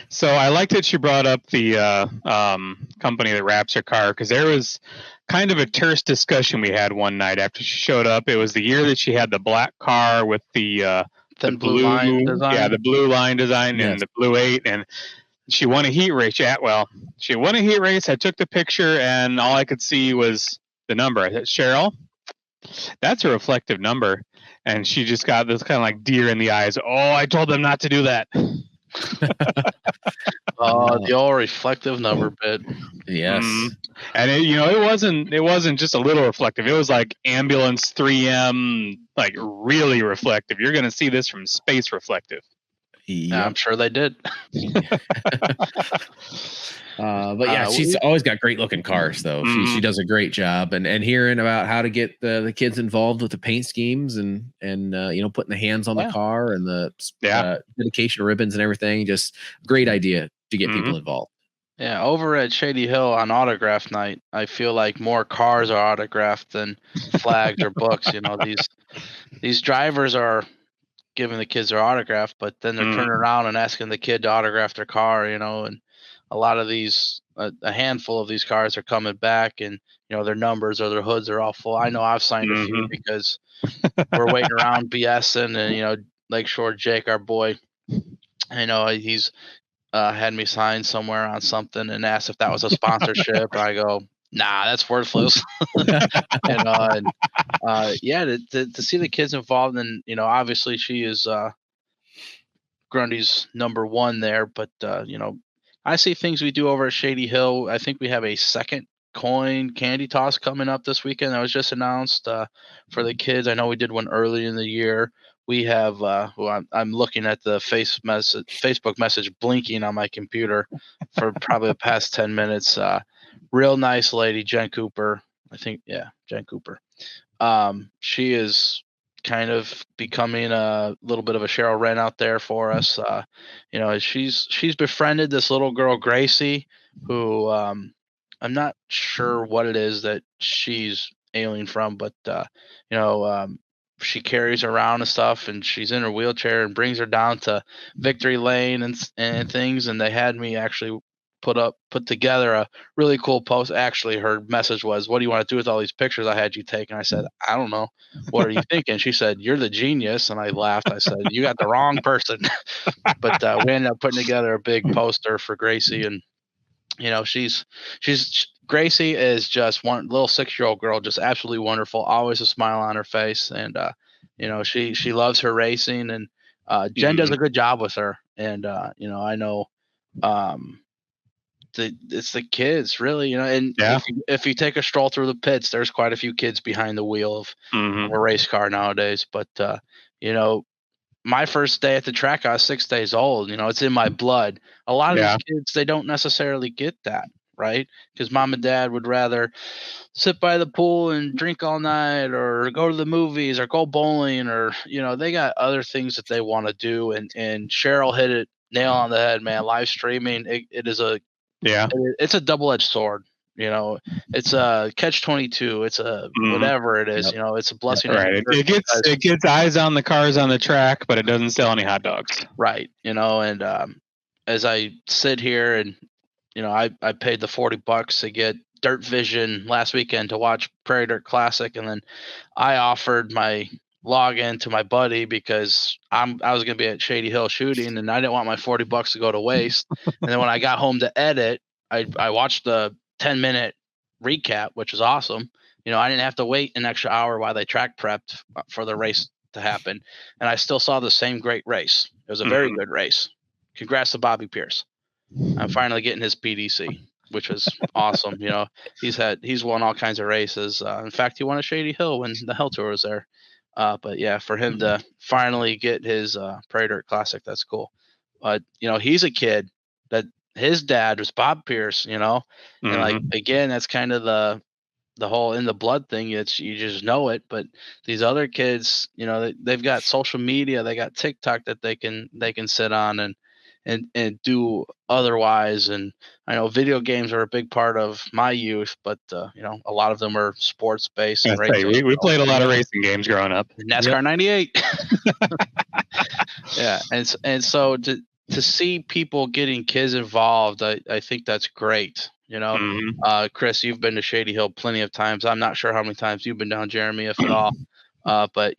So I liked that you brought up the company that wraps her car, because there was kind of a terse discussion we had one night after she showed up. It was the year that she had the black car with the blue line design. Yeah, the blue line design and the blue 8, and she won a heat race. Yeah, well, she won a heat race. I took the picture, and all I could see was the number. I said, Cheryl, that's a reflective number. And she just got this kind of like deer in the eyes. Oh, I told them not to do that. The old reflective number bit. Yes. And it wasn't just a little reflective. It was like ambulance 3M, like really reflective. You're going to see this from space reflective. Yeah, I'm sure they did. But yeah, she's always got great looking cars, though. She does a great job, and hearing about how to get the kids involved with the paint schemes and you know, putting the hands on the car and the dedication ribbons and everything, just great idea to get people involved. Yeah, over at Shady Hill on autograph night, I feel like more cars are autographed than flags or books. These drivers are giving the kids their autograph, but then they're turning around and asking the kid to autograph their car, and a lot of these, a handful of these cars are coming back, and their numbers or their hoods are all full. I know I've signed a few because we're waiting around BSing, and Lakeshore Jake, our boy, he's had me sign somewhere on something and asked if that was a sponsorship. And I go, nah, that's worthless. And to see the kids involved, and obviously she is Grundy's number one there, but I see things we do over at Shady Hill. I think we have a second coin candy toss coming up this weekend that was just announced for the kids. I know we did one early in the year. We have I'm looking at the Facebook message blinking on my computer for probably the past 10 minutes. Real nice lady, Jen Cooper. I think, yeah, Jen Cooper. She is kind of becoming a little bit of a Cheryl Hryn out there for us. She's befriended this little girl, Gracie, who I'm not sure what it is that she's ailing from, but she carries her around and stuff, and she's in her wheelchair and brings her down to Victory Lane and things. And they had me actually put together a really cool post. Actually, her message was, "What do you want to do with all these pictures I had you take?" And I said, "I don't know. What are you thinking?" She said, "You're the genius." And I laughed. I said, "You got the wrong person." But we ended up putting together a big poster for Gracie, and Gracie is just one little 6-year-old girl, just absolutely wonderful, always a smile on her face, and she loves her racing, and Jen does a good job with her, and I know it's the kids really, and if you take a stroll through the pits, there's quite a few kids behind the wheel of a race car nowadays. But my first day at the track, I was 6 days old. It's in my blood. A lot of these kids, they don't necessarily get that, right? Because mom and dad would rather sit by the pool and drink all night, or go to the movies, or go bowling, or they got other things that they want to do. And Cheryl hit it nail on the head, man. Live streaming, it is it's a double-edged sword. It's a catch-22. It's a whatever it is. It's a blessing. Right. It gets eyes on the cars on the track, but it doesn't sell any hot dogs. Right. And as I sit here and I paid the $40 to get Dirt Vision last weekend to watch Prairie Dirt Classic, and then I offered my login to my buddy because I was going to be at Shady Hill shooting, and I didn't want my $40 to go to waste. And then when I got home to edit, I watched the 10-minute recap, which was awesome. I didn't have to wait an extra hour while they track prepped for the race to happen, and I still saw the same great race. It was a very good race. Congrats to Bobby Pierce. I'm finally getting his PDC, which was awesome. He's won all kinds of races. In fact, he won a Shady Hill when the Hell Tour was there. But yeah, for him to finally get his Prairie Dirt Classic, that's cool. But he's a kid that his dad was Bob Pierce. And like again, that's kind of the whole in the blood thing. You just know it. But these other kids, they've got social media, they got TikTok that they can sit on and do otherwise. And I know video games are a big part of my youth, but a lot of them are sports based. And racing. We played a lot of racing games growing up. NASCAR 98. Yeah, and so to see people getting kids involved, I think that's great. Chris, you've been to Shady Hill plenty of times. I'm not sure how many times you've been down, Jeremy, if at all. But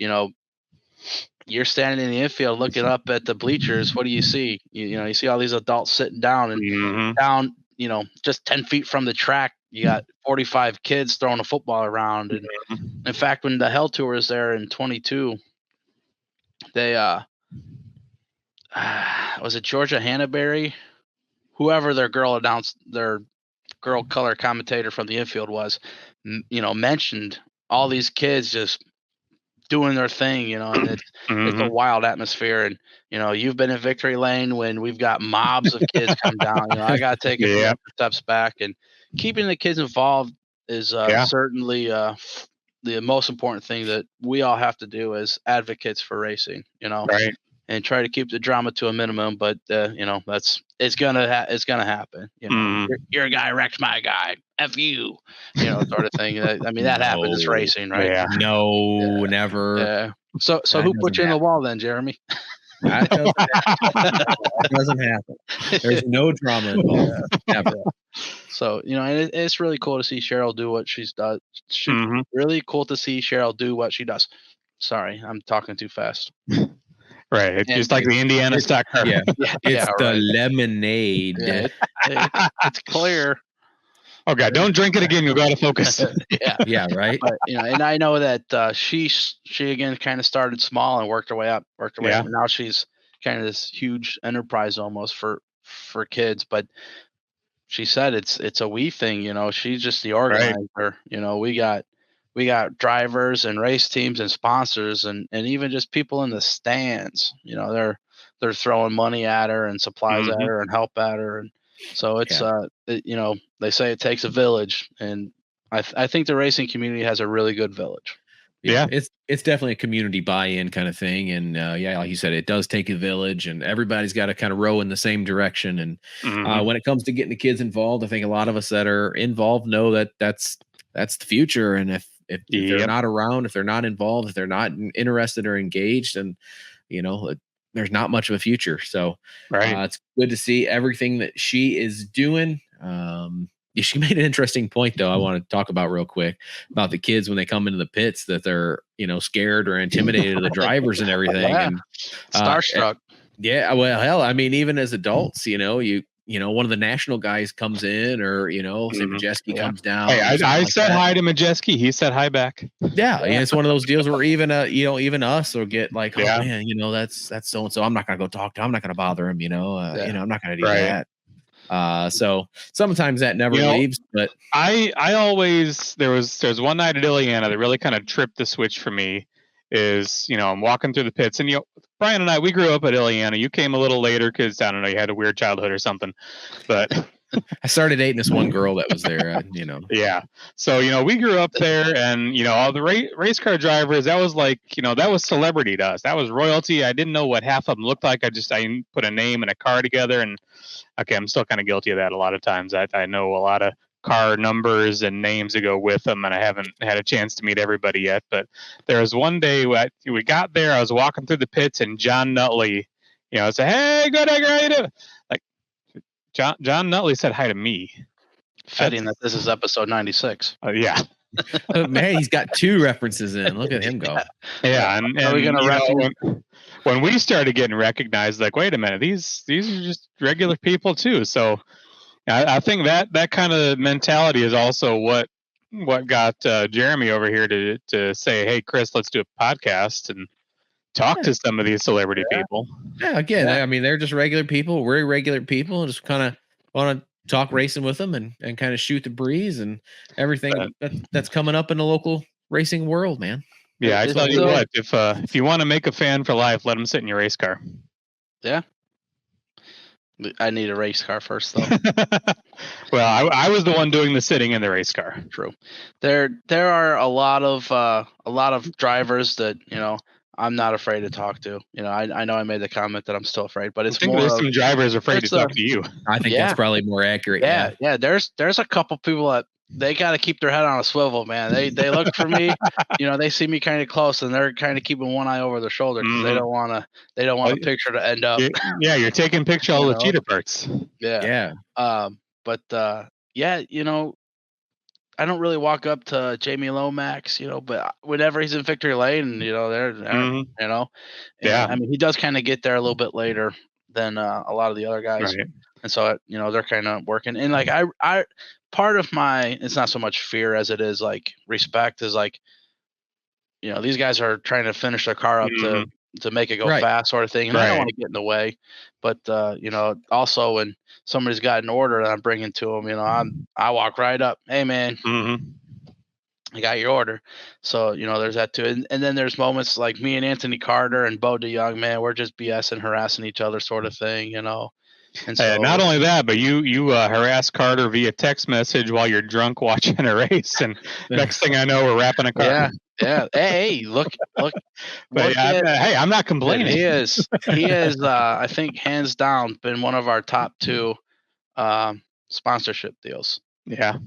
you're standing in the infield looking up at the bleachers. What do you see? You see all these adults sitting down, and down, just 10 feet from the track, you got 45 kids throwing a football around. And in fact, when the Hell Tour was there in 22, they was it Georgia Hannaberry, whoever their girl color commentator from the infield was, mentioned all these kids just doing their thing, and it's a wild atmosphere. And you've been in Victory Lane when we've got mobs of kids come down. I got to take a few steps back, and keeping the kids involved is certainly the most important thing that we all have to do as advocates for racing. Right. and try to keep the drama to a minimum. But it's gonna happen. Your guy wrecked my guy. F you, sort of thing. I mean, that happens. It's racing, right? Yeah. No, never. Yeah. So who put you in the wall then, Jeremy? That doesn't happen. There's no drama involved. Ever. So, and it's really cool to see Cheryl do what she's done. Really cool to see Cheryl do what she does. Sorry, I'm talking too fast. Right. It's just like the Indiana stock car. Yeah. It's the lemonade. Yeah, it's clear. Oh God! Don't drink it again. You'll go out of focus. Yeah. Right. But, and I know that she again kind of started small and worked her way up. And now she's kind of this huge enterprise almost for kids. But she said it's a we thing. She's just the organizer. Right. We got drivers and race teams and sponsors and even just people in the stands. They're throwing money at her and supplies at her and help at her. And so it's they say it takes a village, and I think the racing community has a really good village. Yeah, it's definitely a community buy-in kind of thing, and like you said, it does take a village, and everybody's got to kind of row in the same direction. And when it comes to getting the kids involved, I think a lot of us that are involved know that that's the future. And if they're not around, if they're not involved, if they're not interested or engaged, and there's not much of a future. So it's good to see everything that she is doing. She made an interesting point, though, I want to talk about real quick about the kids when they come into the pits, that they're, scared or intimidated of the drivers and everything. And starstruck. Yeah. Well, hell, I mean, even as adults, one of the national guys comes in, or say Majeski comes down. Hey, I said hi to Majeski. He said hi back. Yeah, and it's one of those deals where even even us will get like, oh man, that's so and so. I'm not gonna go talk to him. I'm not gonna bother him. I'm not gonna do that. So sometimes that never leaves. But I always there's one night at Illiana that really kind of tripped the switch for me. Is I'm walking through the pits, and Brian and I, we grew up at Illiana. You came a little later because I don't know, you had a weird childhood or something. But I started dating this one girl that was there. Yeah. So we grew up there, and all the race car drivers. That was like that was celebrity to us. That was royalty. I didn't know what half of them looked like. I put a name and a car together, and okay, I'm still kind of guilty of that a lot of times. I know a lot of car numbers and names to go with them, and I haven't had a chance to meet everybody yet. But there was one day we got there, I was walking through the pits, and John Nutley, said, "Hey, good, how you doing?" Like John Nutley said hi to me. Fitting that this is episode 96. Yeah. Man, he's got 2 references in. Look at him go. Yeah, and are we gonna when we started getting recognized, like, wait a minute, these are just regular people too. So I think that kind of mentality is also what got Jeremy over here to say, hey, Chris, let's do a podcast and talk to some of these celebrity people. Yeah, again, I mean, they're just regular people. We're regular people, and just kind of want to talk racing with them and kind of shoot the breeze and everything that's coming up in the local racing world, man. Yeah, I tell you what, if you want to make a fan for life, let them sit in your race car. Yeah. I need a race car first, though. Well, I was the one doing the sitting in the race car. True. There are a lot of drivers that I'm not afraid to talk to. I know I made the comment that I'm still afraid, but it's more. There's some drivers afraid to talk to you. I think that's probably more accurate. Yeah. There's a couple people that they got to keep their head on a swivel, man. They look for me, they see me kind of close, and they're kind of keeping one eye over their shoulder because they don't want a picture to end up. You're taking picture of all the cheater parts. Yeah. But I don't really walk up to Jamie Lomax, but whenever he's in victory lane, they're I mean, he does kind of get there a little bit later than a lot of the other guys. Right. And so, they're kind of working. And like, I part of it's not so much fear as it is like respect is like, these guys are trying to finish their car up to make it go fast sort of thing. And I don't want to get in the way, but, also when somebody's got an order that I'm bringing to them, I walk right up. Hey man, I got your order. So, there's that too. And then there's moments like me and Anthony Carter and Bo DeYoung, man, we're just BSing, harassing each other sort of thing, And so, not only that, but you harass Carter via text message while you're drunk watching a race, and next thing I know, we're wrapping a car. Yeah. Hey, look. But hey, I'm not complaining. He is. I think hands down been one of our top 2 sponsorship deals. Yeah.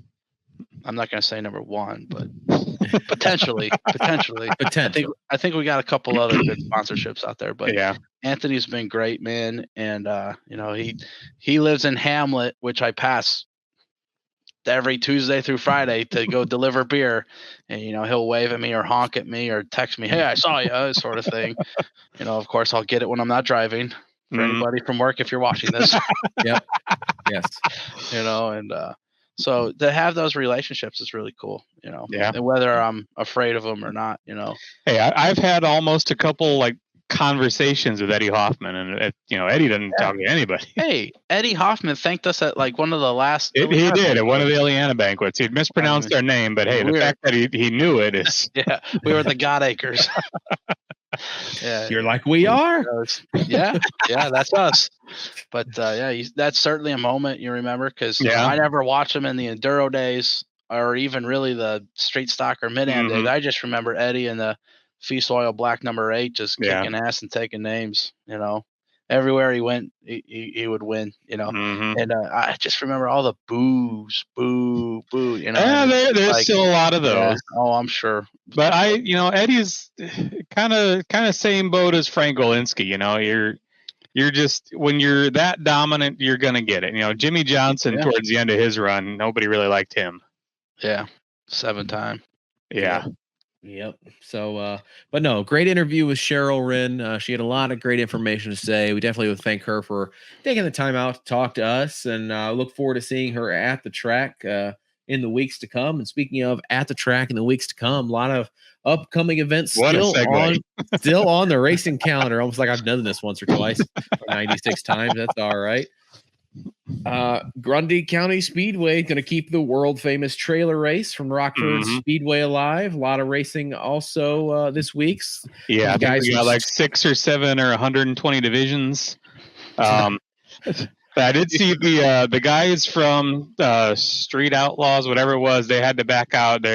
I'm not going to say number 1, but potentially. I think we got a couple other good sponsorships out there, but yeah, Anthony's been great, man. And he lives in Hamlet, which I pass every Tuesday through Friday to go deliver beer, and he'll wave at me or honk at me or text me, "Hey, I saw you," sort of thing. Of course I'll get it when I'm not driving. For anybody from work, if you're watching this. Yep. Yes. And so to have those relationships is really cool, Yeah. And whether I'm afraid of them or not, Hey, I've had almost a couple conversations with Eddie Hoffman, and Eddie doesn't talk to anybody. Hey, Eddie Hoffman thanked us at one of the last. He did at one of the Illiana banquets. He'd mispronounced our name, but hey, the fact that he knew it is. Yeah, we were the God Acres. Yeah, you're like we are. Yeah, that's us. But that's certainly a moment you remember because I never watched him in the enduro days or even really the straight stock or mid-am days. I just remember Eddie in the Feast Oil Black number 8 just kicking ass and taking names. Everywhere he went, he would win. And I just remember all the boos, boo. Yeah, there's still a lot of those. Yeah. Oh, I'm sure. But Eddie's kind of same boat as Frank Golinski. You're just when you're that dominant, you're gonna get it. Jimmy Johnson towards the end of his run, nobody really liked him. Yeah, 7-time. Yeah. Yep. So, but no, great interview with Cheryl Hryn. She had a lot of great information to say. We definitely would thank her for taking the time out to talk to us, and look forward to seeing her at the track in the weeks to come. And speaking of at the track in the weeks to come, a lot of upcoming events still on the racing calendar. Almost like I've done this once or twice, 96 times. That's all right. Grundy County Speedway going to keep the world famous trailer race from Rockford Speedway alive. A lot of racing also this week. Yeah, I think we got 6 or 7 or 120 divisions. I did see the guys from Street Outlaws, whatever it was, they had to back out.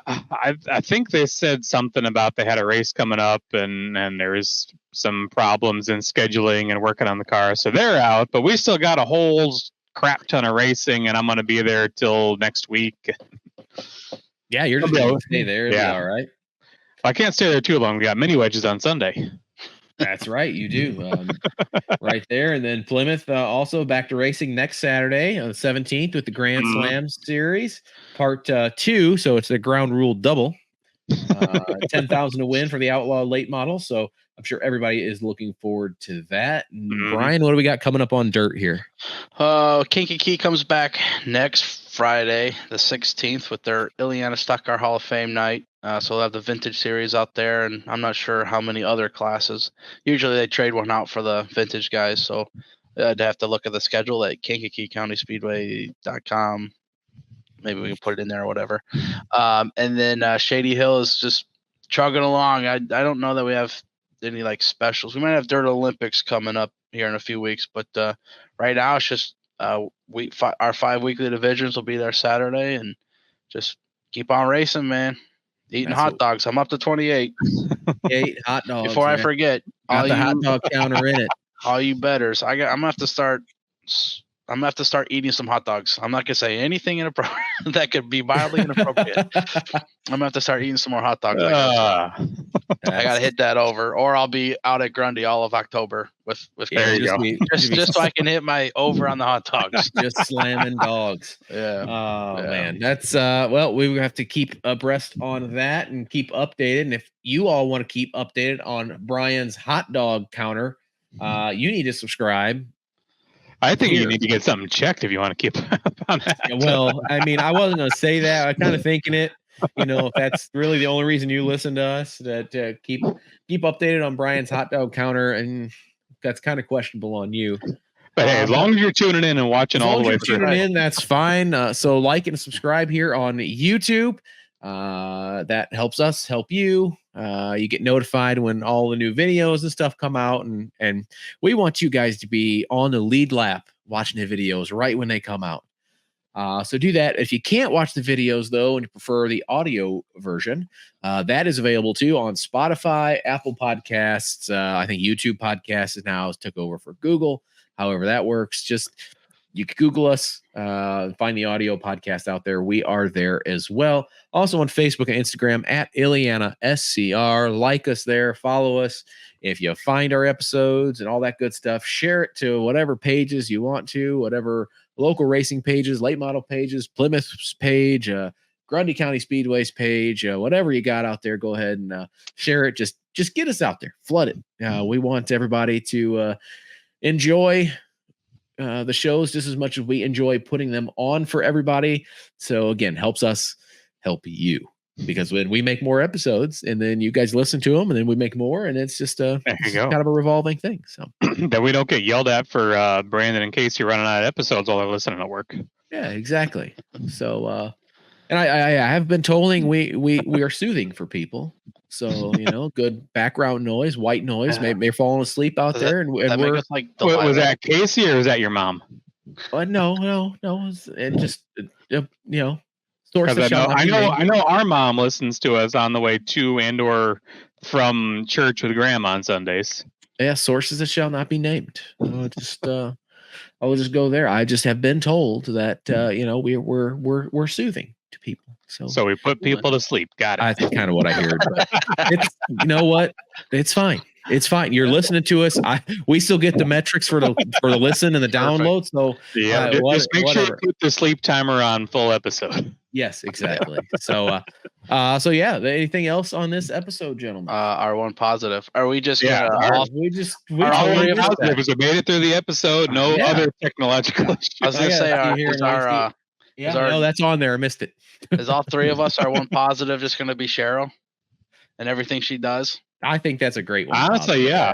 I think they said something about they had a race coming up and there was some problems in scheduling and working on the car, so they're out. But we still got a whole crap ton of racing, and I'm going to be there till next week. Yeah, you're just going to stay there. Yeah, all right. I can't stay there too long. We got mini wedges on Sunday. That's right, you do. Right there. And then Plymouth also back to racing next Saturday on the 17th with the Grand Slam Series, part 2. So it's a ground rule double. 10,000 to win for the Outlaw late model. So I'm sure everybody is looking forward to that. Brian, what do we got coming up on dirt here? Kankakee comes back next Friday, the 16th, with their Illiana Stock Car Hall of Fame night. So they'll have the vintage series out there, and I'm not sure how many other classes. Usually they trade one out for the vintage guys, so I'd have to look at the schedule at KankakeeCountySpeedway.com. Maybe we can put it in there or whatever. And then Shady Hill is just chugging along. I don't know that we have any specials. We might have Dirt Olympics coming up here in a few weeks, but right now it's just our 5 weekly divisions will be there Saturday, and just keep on racing, man. Eating hot dogs. I'm up to 28. 8 hot dogs. Before I forget, got the hot dog counter in it. All you betters. I'm gonna have to start eating some hot dogs. I'm not gonna say anything inappropriate that could be mildly inappropriate. I'm gonna have to start eating some more hot dogs. I gotta hit that over, or I'll be out at Grundy all of October with there you go. Just so I can hit my over on the hot dogs. Just slamming dogs. Yeah. Oh man, that's well, we have to keep abreast on that and keep updated. And if you all want to keep updated on Brian's hot dog counter, you need to subscribe. I think you need to get something checked if you want to keep up on that. Well, I mean, I wasn't going to say that. I'm kind of thinking it, if that's really the only reason you listen to us, that keep updated on Brian's hot dog counter, and that's kind of questionable on you. But hey, as long as you're tuning in and watching all the way through, tuning in, that's fine. So like and subscribe here on YouTube. That helps us help you. You get notified when all the new videos and stuff come out, and we want you guys to be on the lead lap watching the videos right when they come out. So do that. If you can't watch the videos, though, and you prefer the audio version, that is available too on Spotify, Apple Podcasts. I think YouTube Podcasts is now took over for Google. However that works, just you can Google us, find the audio podcast out there. We are there as well. Also on Facebook and Instagram at Illiana SCR. Like us there, follow us. If you find our episodes and all that good stuff, share it to whatever pages you want to, whatever local racing pages, late model pages, Plymouth's page, Grundy County Speedway's page, whatever you got out there, go ahead and share it. Just get us out there, flood it. We want everybody to enjoy the shows just as much as we enjoy putting them on for everybody. So again, helps us help you, because when we make more episodes and then you guys listen to them and then we make more, and it's just kind of a revolving thing. So that we don't get yelled at for Brandon and Casey running out of episodes while they're listening at work. Yeah, exactly. So and I have been told we are soothing for people. So, good background noise, white noise, maybe you're falling asleep out there. And we're like, was that Casey or was that your mom? No. And just, source of I know our mom listens to us on the way to and or from church with grandma on Sundays. Yeah, sources that shall not be named. I will just go there. I just have been told that we're soothing to people. So we put people to sleep. Got it. That's kind of what I heard. But it's, you know what? It's fine. It's fine. You're listening to us. We still get the metrics for the listen and the download. So yeah, just make sure you put the sleep timer on full episode. Yes, exactly. So yeah. Anything else on this episode, gentlemen? Our one positive. Are we just? We positive. We made it through the episode. No other technological issues. I was gonna say that's on there. I missed it. Is all three of us our one positive just going to be Cheryl and everything she does? I think that's a great one. Honestly, yeah.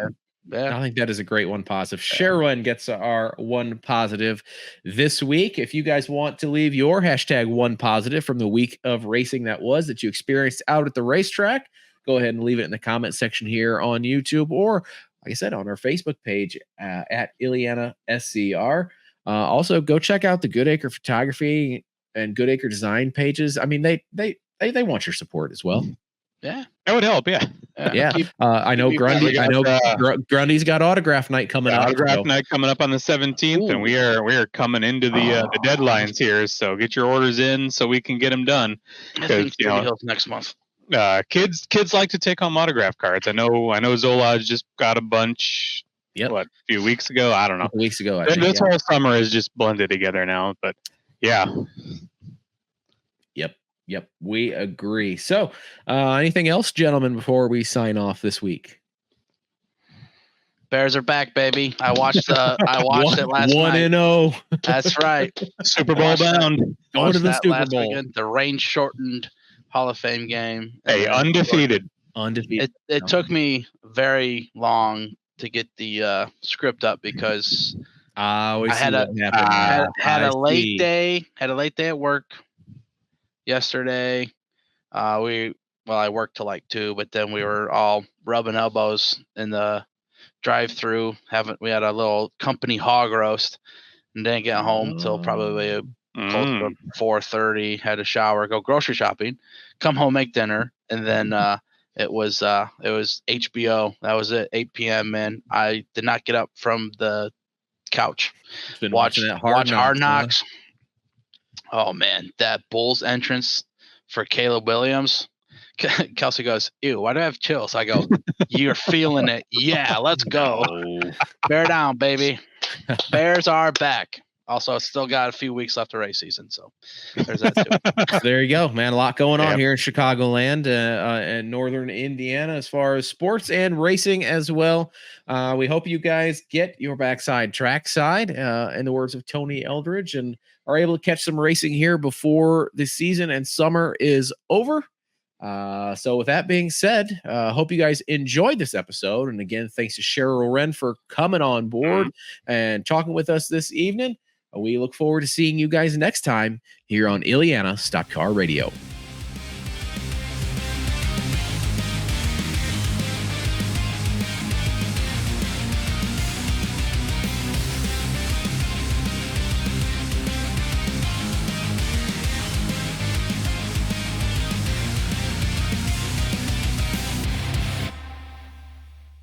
I think that is a great one positive. Cheryl gets our one positive this week. If you guys want to leave your hashtag one positive from the week of racing that you experienced out at the racetrack, go ahead and leave it in the comment section here on YouTube, or like I said, on our Facebook page at Illiana SCR. Also, go check out the Good Acre Photography and Good Acre Design pages. I mean, they want your support as well. Yeah, that would help. Yeah. I know Grundy. Grundy's got autograph night coming up. Autograph night coming up on the 17th, and we are coming into the deadlines here. So get your orders in so we can get them done. Next month. Kids like to take home autograph cards. I know Zola just got a bunch. Yep. A few weeks ago? I don't know. Weeks ago. This whole summer is just blended together now, but yeah. Yep. We agree. So, anything else, gentlemen, before we sign off this week? Bears are back, baby. I watched it last night. 1-0. That's right. Super Bowl bound. Going to the Super Bowl. Weekend, the rain-shortened Hall of Fame game. Hey, undefeated. It took me very long to get the script up because I had a late day at work yesterday. I worked till like 2, but then we were all rubbing elbows in the drive-through. We had a little company hog roast and didn't get home till probably close to 4:30. Had a shower, go grocery shopping, come home, make dinner, and then it was HBO. That was at 8 p.m. Man, I did not get up from the couch. Watch Hard Knocks. Oh man, that Bulls entrance for Caleb Williams. Kelsey goes, "Ew, why do I have chills?" I go, "You're feeling it, yeah. Let's go, bear down, baby. Bears are back." Also, still got a few weeks left of race season, so there's that too. There you go, man. A lot going on here in Chicagoland and northern Indiana as far as sports and racing as well. We hope you guys get your backside trackside, in the words of Tony Eldridge, and are able to catch some racing here before the season and summer is over. So with that being said, hope you guys enjoyed this episode. And again, thanks to Cheryl Hryn for coming on board and talking with us this evening. We look forward to seeing you guys next time here on Illiana Stock Car Radio.